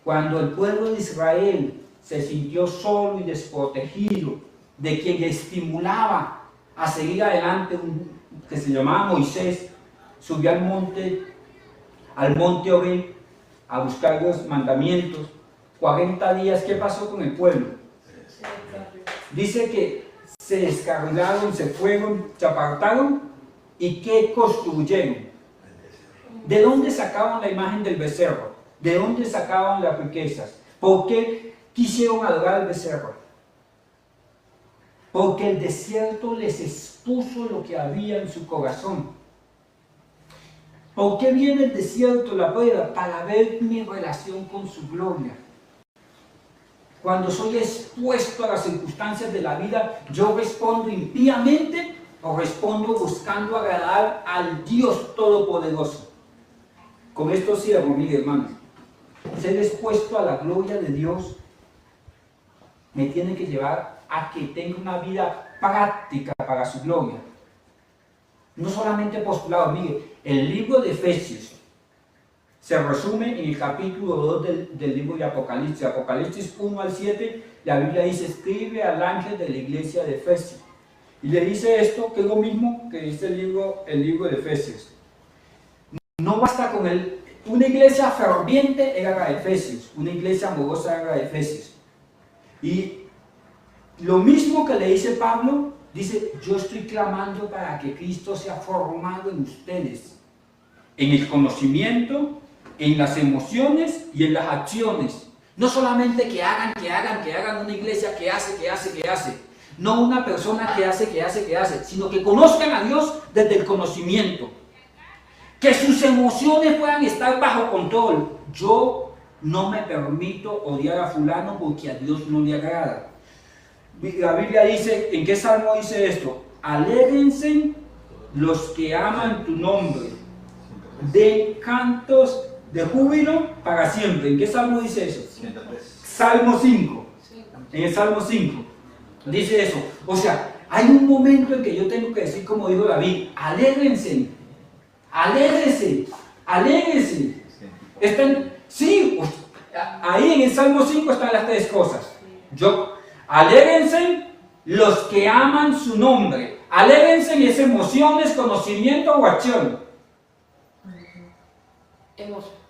Cuando el pueblo de Israel se sintió solo y desprotegido de quien estimulaba a seguir adelante, que se llamaba Moisés, subió al monte Oreb a buscar los mandamientos. 40 días, ¿qué pasó con el pueblo? Dice que se descarrilaron, se fueron, se apartaron y ¿qué construyeron? ¿De dónde sacaban la imagen del becerro? ¿De dónde sacaban las riquezas? ¿Por qué quisieron adorar al becerro? Porque el desierto les expuso lo que había en su corazón. ¿Por qué viene el desierto, la prueba? Para ver mi relación con su gloria. Cuando soy expuesto a las circunstancias de la vida, ¿yo respondo impíamente o respondo buscando agradar al Dios Todopoderoso? Con esto cierro, mi hermano. Ser expuesto a la gloria de Dios me tiene que llevar a que tenga una vida práctica para su gloria. No solamente postulado. Mire, el libro de Efesios se resume en el capítulo 2 del libro de Apocalipsis. Apocalipsis 1 al 7, la Biblia dice, escribe al ángel de la iglesia de Efesios. Y le dice esto, que es lo mismo que dice el libro de Efesios. No basta con una iglesia ferviente era la de Efesios, una iglesia amorosa era la de Efesios. Y lo mismo que le dice Pablo, dice, yo estoy clamando para que Cristo sea formado en ustedes, en el conocimiento, en las emociones y en las acciones. No solamente que hagan una iglesia que hace. No una persona que hace, sino que conozcan a Dios desde el conocimiento. Que sus emociones puedan estar bajo control. Yo no me permito odiar a fulano porque a Dios no le agrada. La Biblia dice, ¿en qué salmo dice esto? Alégrense los que aman tu nombre, den cantos de júbilo para siempre. ¿En qué salmo dice eso? 103. Salmo 5. En el Salmo 5 dice eso. O sea, hay un momento en que yo tengo que decir, como dijo David, alégrense, alégrense. Sí, ahí en el Salmo 5 están las tres cosas. Alégrense los que aman su nombre. Alégrense en esas emociones, conocimiento o acción. Emoción.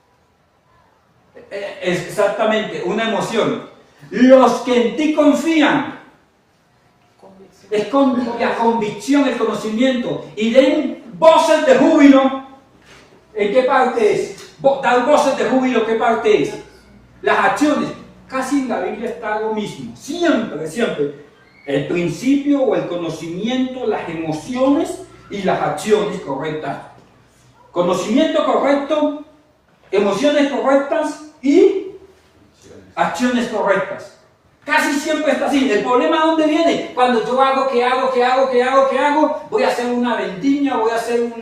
Exactamente, una emoción. Los que en ti confían. Es con la convicción, el conocimiento. Y den voces de júbilo. ¿En qué parte es? Dar voces de júbilo, ¿qué parte es? Las acciones. Casi en la Biblia está lo mismo. Siempre, siempre. El principio o el conocimiento, las emociones y las acciones correctas. Conocimiento correcto, emociones correctas y acciones correctas. Casi siempre está así. ¿El problema dónde viene? Cuando yo hago, ¿qué hago? Voy a hacer una vendimia, voy a hacer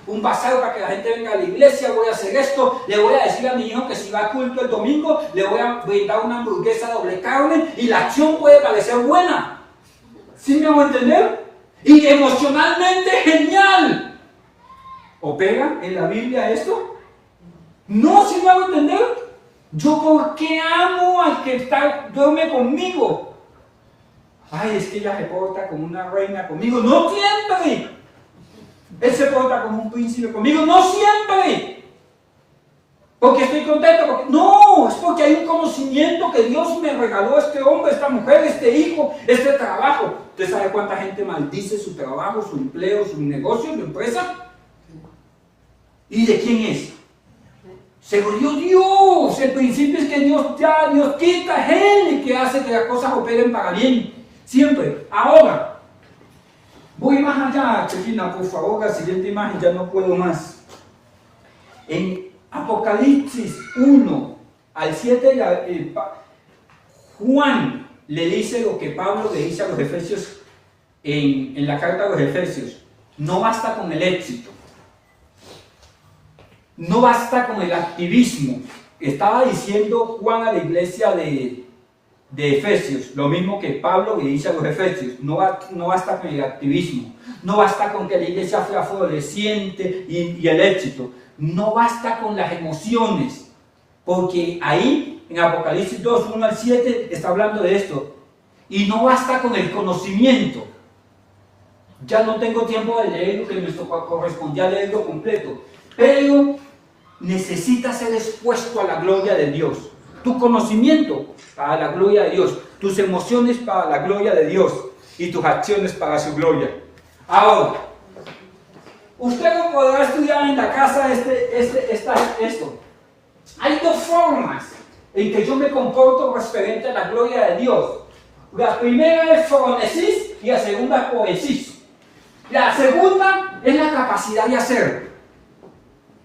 un bazar para que la gente venga a la iglesia, voy a hacer esto, le voy a decir a mi hijo que si va a culto el domingo, le voy a brindar una hamburguesa doble carne y la acción puede parecer buena. ¿Sí me hago entender? Y emocionalmente genial. ¿Opera en la Biblia esto? No, ¿sí me hago entender? ¿Yo por qué amo al que duerme conmigo? Ay, es que ella se porta como una reina conmigo. ¡No siempre! Él se porta como un príncipe conmigo. ¡No siempre! Porque estoy contento. No, es porque hay un conocimiento que Dios me regaló, este hombre, esta mujer, este hijo, este trabajo. ¿Usted sabe cuánta gente maldice su trabajo, su empleo, su negocio, su empresa? ¿Y de quién es? Se lo dio Dios. El principio es que Dios da, Dios quita, es Él el que hace que las cosas operen para bien. Siempre. Ahora, voy más allá, Chefina, por favor, la siguiente imagen, ya no puedo más. En Apocalipsis 1 al 7, Juan le dice lo que Pablo le dice a los Efesios en la carta a los Efesios. No basta con el éxito. No basta con el activismo. Estaba diciendo Juan a la iglesia de Efesios, lo mismo que Pablo le dice a los Efesios. No basta con el activismo. No basta con que la iglesia sea floreciente y el éxito. No basta con las emociones. Porque ahí, en Apocalipsis 2, 1 al 7, está hablando de esto. Y no basta con el conocimiento. Ya no tengo tiempo de leer lo que nos correspondía leerlo completo. Pero necesita ser expuesto a la gloria de Dios. Tu conocimiento para la gloria de Dios, tus emociones para la gloria de Dios y tus acciones para su gloria. Ahora, usted no podrá estudiar en la casa esto. Hay dos formas en que yo me comporto referente a la gloria de Dios. La primera es phronesis y la segunda es poesis. La segunda es la capacidad de hacer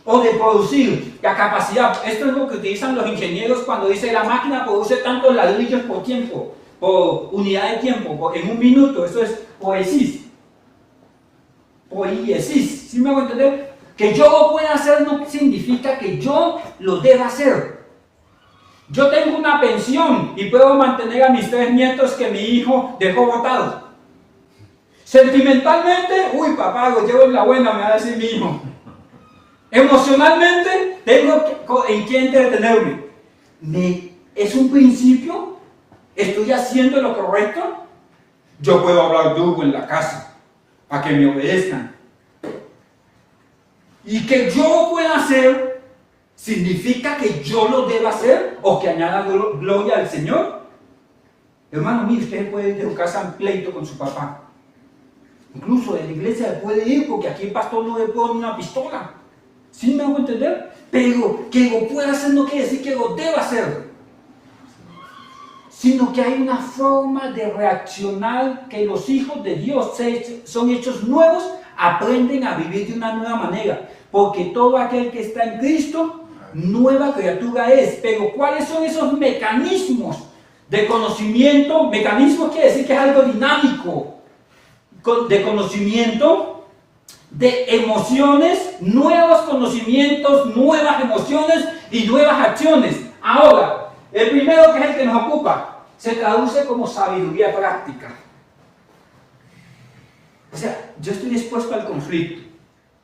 o de producir, la capacidad. Esto es lo que utilizan los ingenieros cuando dice la máquina produce tantos ladrillos por tiempo, por unidad de tiempo, en un minuto. Eso es poesis. Poiesis, ¿sí me hago entender? Que yo lo pueda hacer no significa que yo lo deba hacer. Yo tengo una pensión y puedo mantener a mis 3 nietos que mi hijo dejó botados. Sentimentalmente, uy papá, lo llevo en la buena, me va a decir mi hijo. Emocionalmente, tengo en qué entretenerme. ¿Es un principio? ¿Estoy haciendo lo correcto? Yo puedo hablar duro en la casa para que me obedezcan. Y que yo lo pueda hacer, ¿significa que yo lo deba hacer o que añada gloria al Señor? Hermano mío, usted puede ir de su casa en pleito con su papá. Incluso de la iglesia puede ir porque aquí el pastor no le pone una pistola. ¿Sí me hago entender? Pero que lo pueda hacer no quiere decir que lo deba hacer, sino que hay una forma de reaccionar que los hijos de Dios son hechos nuevos, aprenden a vivir de una nueva manera, porque todo aquel que está en Cristo, nueva criatura es. Pero ¿cuáles son esos mecanismos de conocimiento? Mecanismos quiere decir que es algo dinámico, de conocimiento, de emociones, nuevos conocimientos, nuevas emociones y nuevas acciones. Ahora, el primero, que es el que nos ocupa, se traduce como sabiduría práctica. O sea, yo estoy expuesto al conflicto,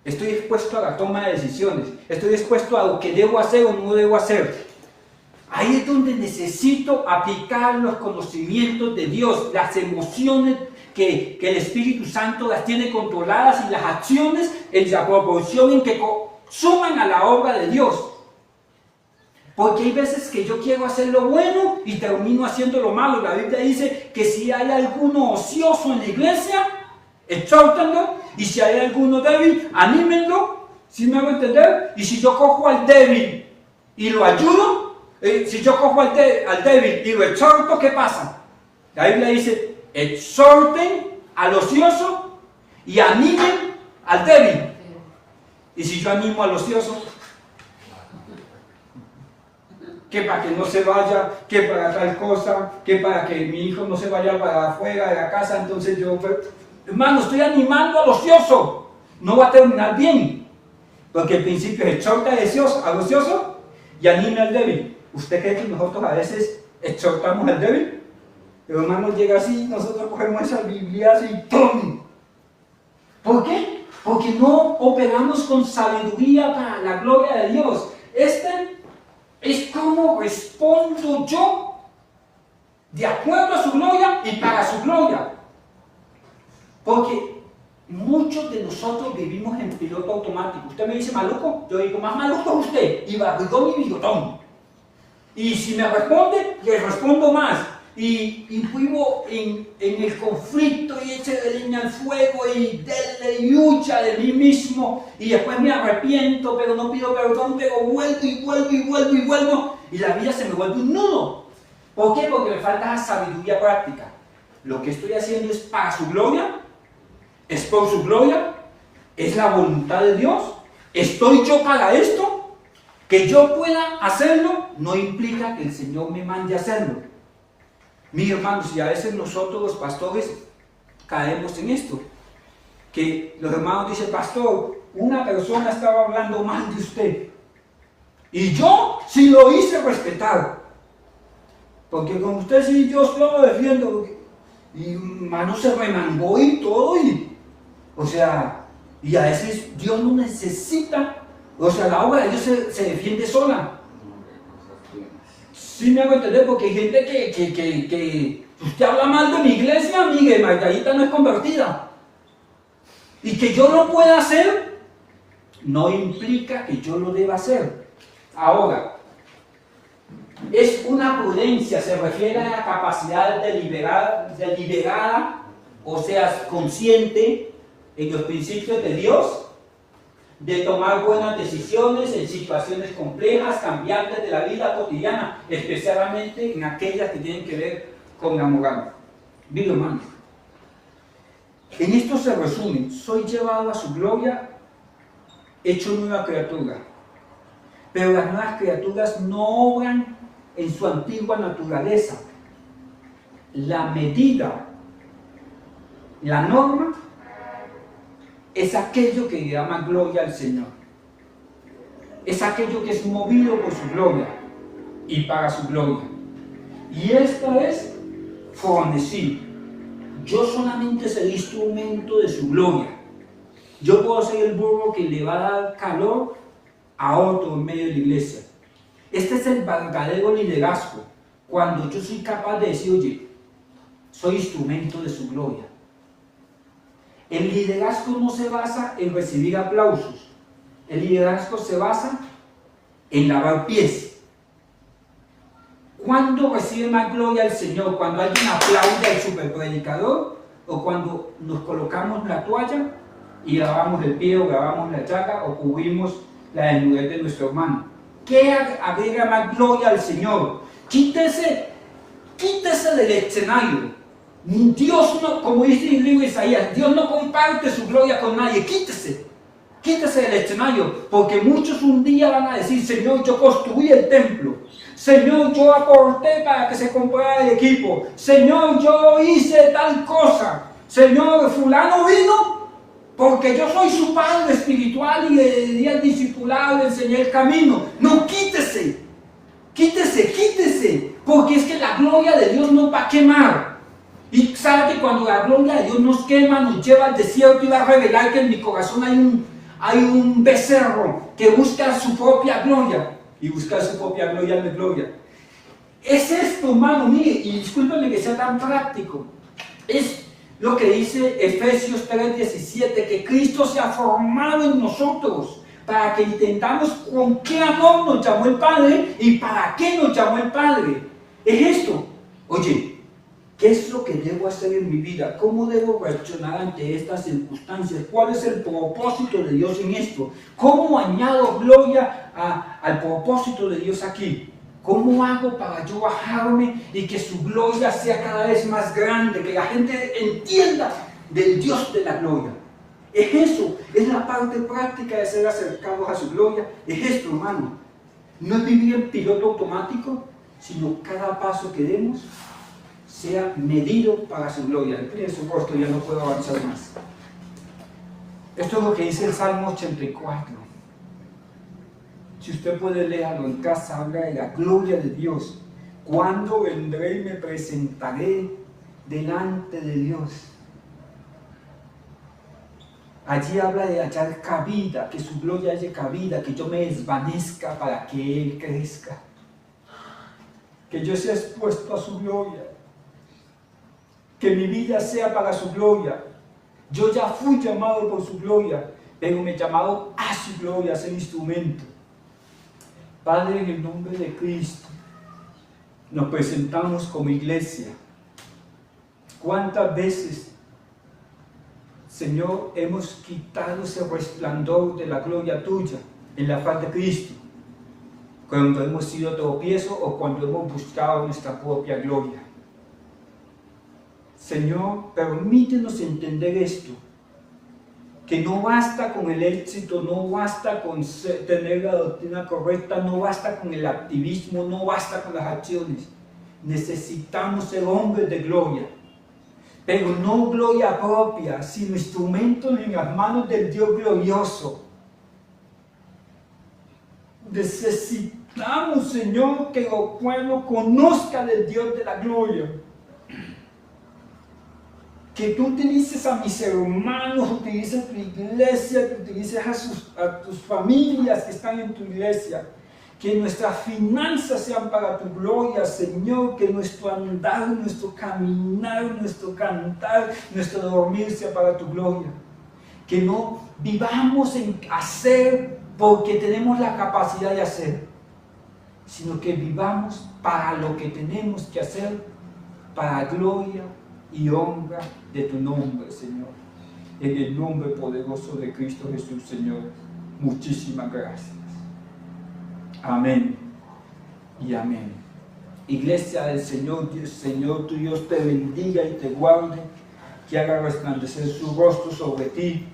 estoy expuesto a la toma de decisiones, estoy expuesto a lo que debo hacer o no debo hacer. Ahí es donde necesito aplicar los conocimientos de Dios, las emociones que el Espíritu Santo las tiene controladas y las acciones en la proporción en que suman a la obra de Dios. Porque hay veces que yo quiero hacer lo bueno y termino haciendo lo malo. La Biblia dice que si hay alguno ocioso en la iglesia, exhórtenlo. Y si hay alguno débil, anímenlo. ¿Sí me hago entender? Y si yo cojo al débil y lo ayudo, si yo cojo al débil y lo exhorto, ¿qué pasa? La Biblia dice, exhorten al ocioso y animen al débil. Y si yo animo al ocioso, que para que no se vaya, que para tal cosa, que para que mi hijo no se vaya para afuera de la casa, entonces yo, hermano, estoy animando al ocioso, no va a terminar bien, porque el principio es exhorta al ocioso y anime al débil. ¿Usted cree que nosotros a veces exhortamos al débil? El hermano llega así, nosotros cogemos esa Biblia y ¡pum! ¿Por qué? Porque no operamos con sabiduría para la gloria de Dios. Es como respondo yo de acuerdo a su gloria y para su gloria. Porque muchos de nosotros vivimos en piloto automático. Usted me dice maluco, yo digo más maluco es usted y barrigón y bigotón. Y si me responde, le respondo más. Y vivo en el conflicto y eche de leña al fuego y dele y hucha de mí mismo y después me arrepiento, pero no pido perdón, pero vuelvo y la vida se me vuelve un nudo. ¿Por qué? Porque me falta sabiduría práctica. Lo que estoy haciendo es para su gloria, es por su gloria, es la voluntad de Dios, estoy yo para esto. Que yo pueda hacerlo no implica que el Señor me mande a hacerlo. Mis hermanos, y a veces nosotros los pastores caemos en esto, que los hermanos dicen, pastor, una persona estaba hablando mal de usted, y yo sí lo hice respetar, porque con usted sí yo lo defiendo, y hermano se remangó y todo, o sea, y a veces Dios no necesita, o sea, la obra de Dios se defiende sola. Sí me hago entender, porque hay gente que usted habla mal de mi iglesia, mire, Margarita no es convertida. Y que yo lo pueda hacer, no implica que yo lo deba hacer. Ahora, es una prudencia, se refiere a la capacidad deliberada, o sea, consciente en los principios de Dios, de tomar buenas decisiones en situaciones complejas, cambiantes de la vida cotidiana, especialmente en aquellas que tienen que ver con la moral. Mira, hermano, en esto se resume: soy llevado a su gloria, hecho nueva criatura. Pero las nuevas criaturas no obran en su antigua naturaleza. La medida, la norma, es aquello que le da más gloria al Señor. Es aquello que es movido por su gloria y para su gloria. Y esta es fornecer. Yo solamente soy el instrumento de su gloria. Yo puedo ser el burro que le va a dar calor a otro en medio de la iglesia. Este es el verdadero liderazgo. Cuando yo soy capaz de decir, oye, soy instrumento de su gloria. El liderazgo no se basa en recibir aplausos. El liderazgo se basa en lavar pies. ¿Cuándo recibe más gloria el Señor? ¿Cuando alguien aplaude al superpredicador? ¿O cuando nos colocamos la toalla y lavamos el pie, o lavamos la llaga, o cubrimos la desnudez de nuestro hermano? ¿Qué agrega más gloria al Señor? Quítese del escenario. Dios no, como dice en el libro de Isaías, Dios no comparte su gloria con nadie. Quítese del escenario, porque muchos un día van a decir, Señor, yo construí el templo, Señor, yo aporté para que se comprara el equipo, Señor, yo hice tal cosa, Señor, fulano vino porque yo soy su padre espiritual y le di al discipulado, le enseñé el camino. No, quítese, porque es que la gloria de Dios nos va a quemar. Y sabe que cuando la gloria de Dios nos quema, nos lleva al desierto y va a revelar que en mi corazón hay un becerro que busca su propia gloria. Y buscar su propia gloria no es gloria. Es esto, hermano, mire, y discúlpenme que sea tan práctico. Es lo que dice Efesios 3:17, que Cristo se ha formado en nosotros para que entendamos con qué amor nos llamó el Padre y para qué nos llamó el Padre. Es esto. Oye, ¿qué es lo que debo hacer en mi vida? ¿Cómo debo reaccionar ante estas circunstancias? ¿Cuál es el propósito de Dios en esto? ¿Cómo añado gloria al propósito de Dios aquí? ¿Cómo hago para yo bajarme y que su gloria sea cada vez más grande? Que la gente entienda del Dios de la gloria. Es eso, es la parte práctica de ser acercados a su gloria. Es esto, hermano. No es vivir en piloto automático, sino cada paso que demos sea medido para su gloria. Incline su rostro, ya no puedo avanzar más. Esto es lo que dice el Salmo 84. Si usted puede leerlo en casa, habla de la gloria de Dios. ¿Cuándo vendré y me presentaré delante de Dios? Allí habla de hallar cabida, que su gloria haya cabida, que yo me desvanezca para que Él crezca. Que yo sea expuesto a su gloria. Que mi vida sea para su gloria. Yo ya fui llamado por su gloria, pero me he llamado a su gloria, a ser instrumento. Padre, en el nombre de Cristo, nos presentamos como iglesia. ¿Cuántas veces, Señor, hemos quitado ese resplandor de la gloria tuya en la faz de Cristo? Cuando hemos sido tropiezo o cuando hemos buscado nuestra propia gloria. Señor, permítenos entender esto, que no basta con el éxito, no basta con tener la doctrina correcta, no basta con el activismo, no basta con las acciones. Necesitamos ser hombres de gloria, pero no gloria propia, sino instrumentos en las manos del Dios glorioso. Necesitamos, Señor, que el pueblo conozca del Dios de la gloria. Que tú utilices a mis hermanos, utilices tu iglesia, que utilices a tus familias que están en tu iglesia. Que nuestras finanzas sean para tu gloria, Señor. Que nuestro andar, nuestro caminar, nuestro cantar, nuestro dormir sea para tu gloria. Que no vivamos en hacer porque tenemos la capacidad de hacer, sino que vivamos para lo que tenemos que hacer, para gloria y honra de tu nombre, Señor. En el nombre poderoso de Cristo Jesús, Señor. Muchísimas gracias. Amén y amén. Iglesia del Señor, Señor, tu Dios te bendiga y te guarde, que haga resplandecer su rostro sobre ti,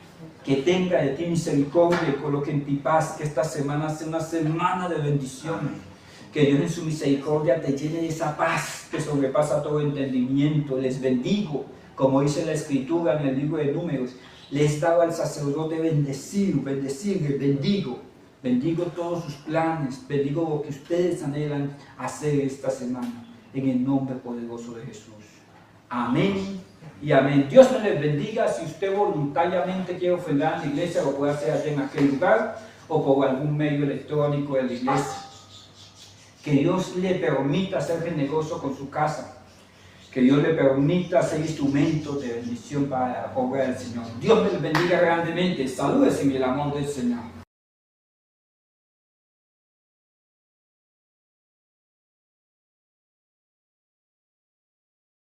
que tenga de ti misericordia y coloque en ti paz, que esta semana sea una semana de bendición. Que Dios en su misericordia te llene de esa paz que sobrepasa todo entendimiento. Les bendigo, como dice la Escritura en el libro de Números. Les daba al sacerdote bendecirles, bendigo. Bendigo todos sus planes, bendigo lo que ustedes anhelan hacer esta semana. En el nombre poderoso de Jesús. Amén y amén. Dios me les bendiga. Si usted voluntariamente quiere ofrendar a la iglesia, lo puede hacer allá en aquel lugar o por algún medio electrónico de la iglesia. Que Dios le permita ser generoso con su casa. Que Dios le permita ser instrumento de bendición para la obra del Señor. Dios me les bendiga grandemente. Salúdense en el amor del Señor.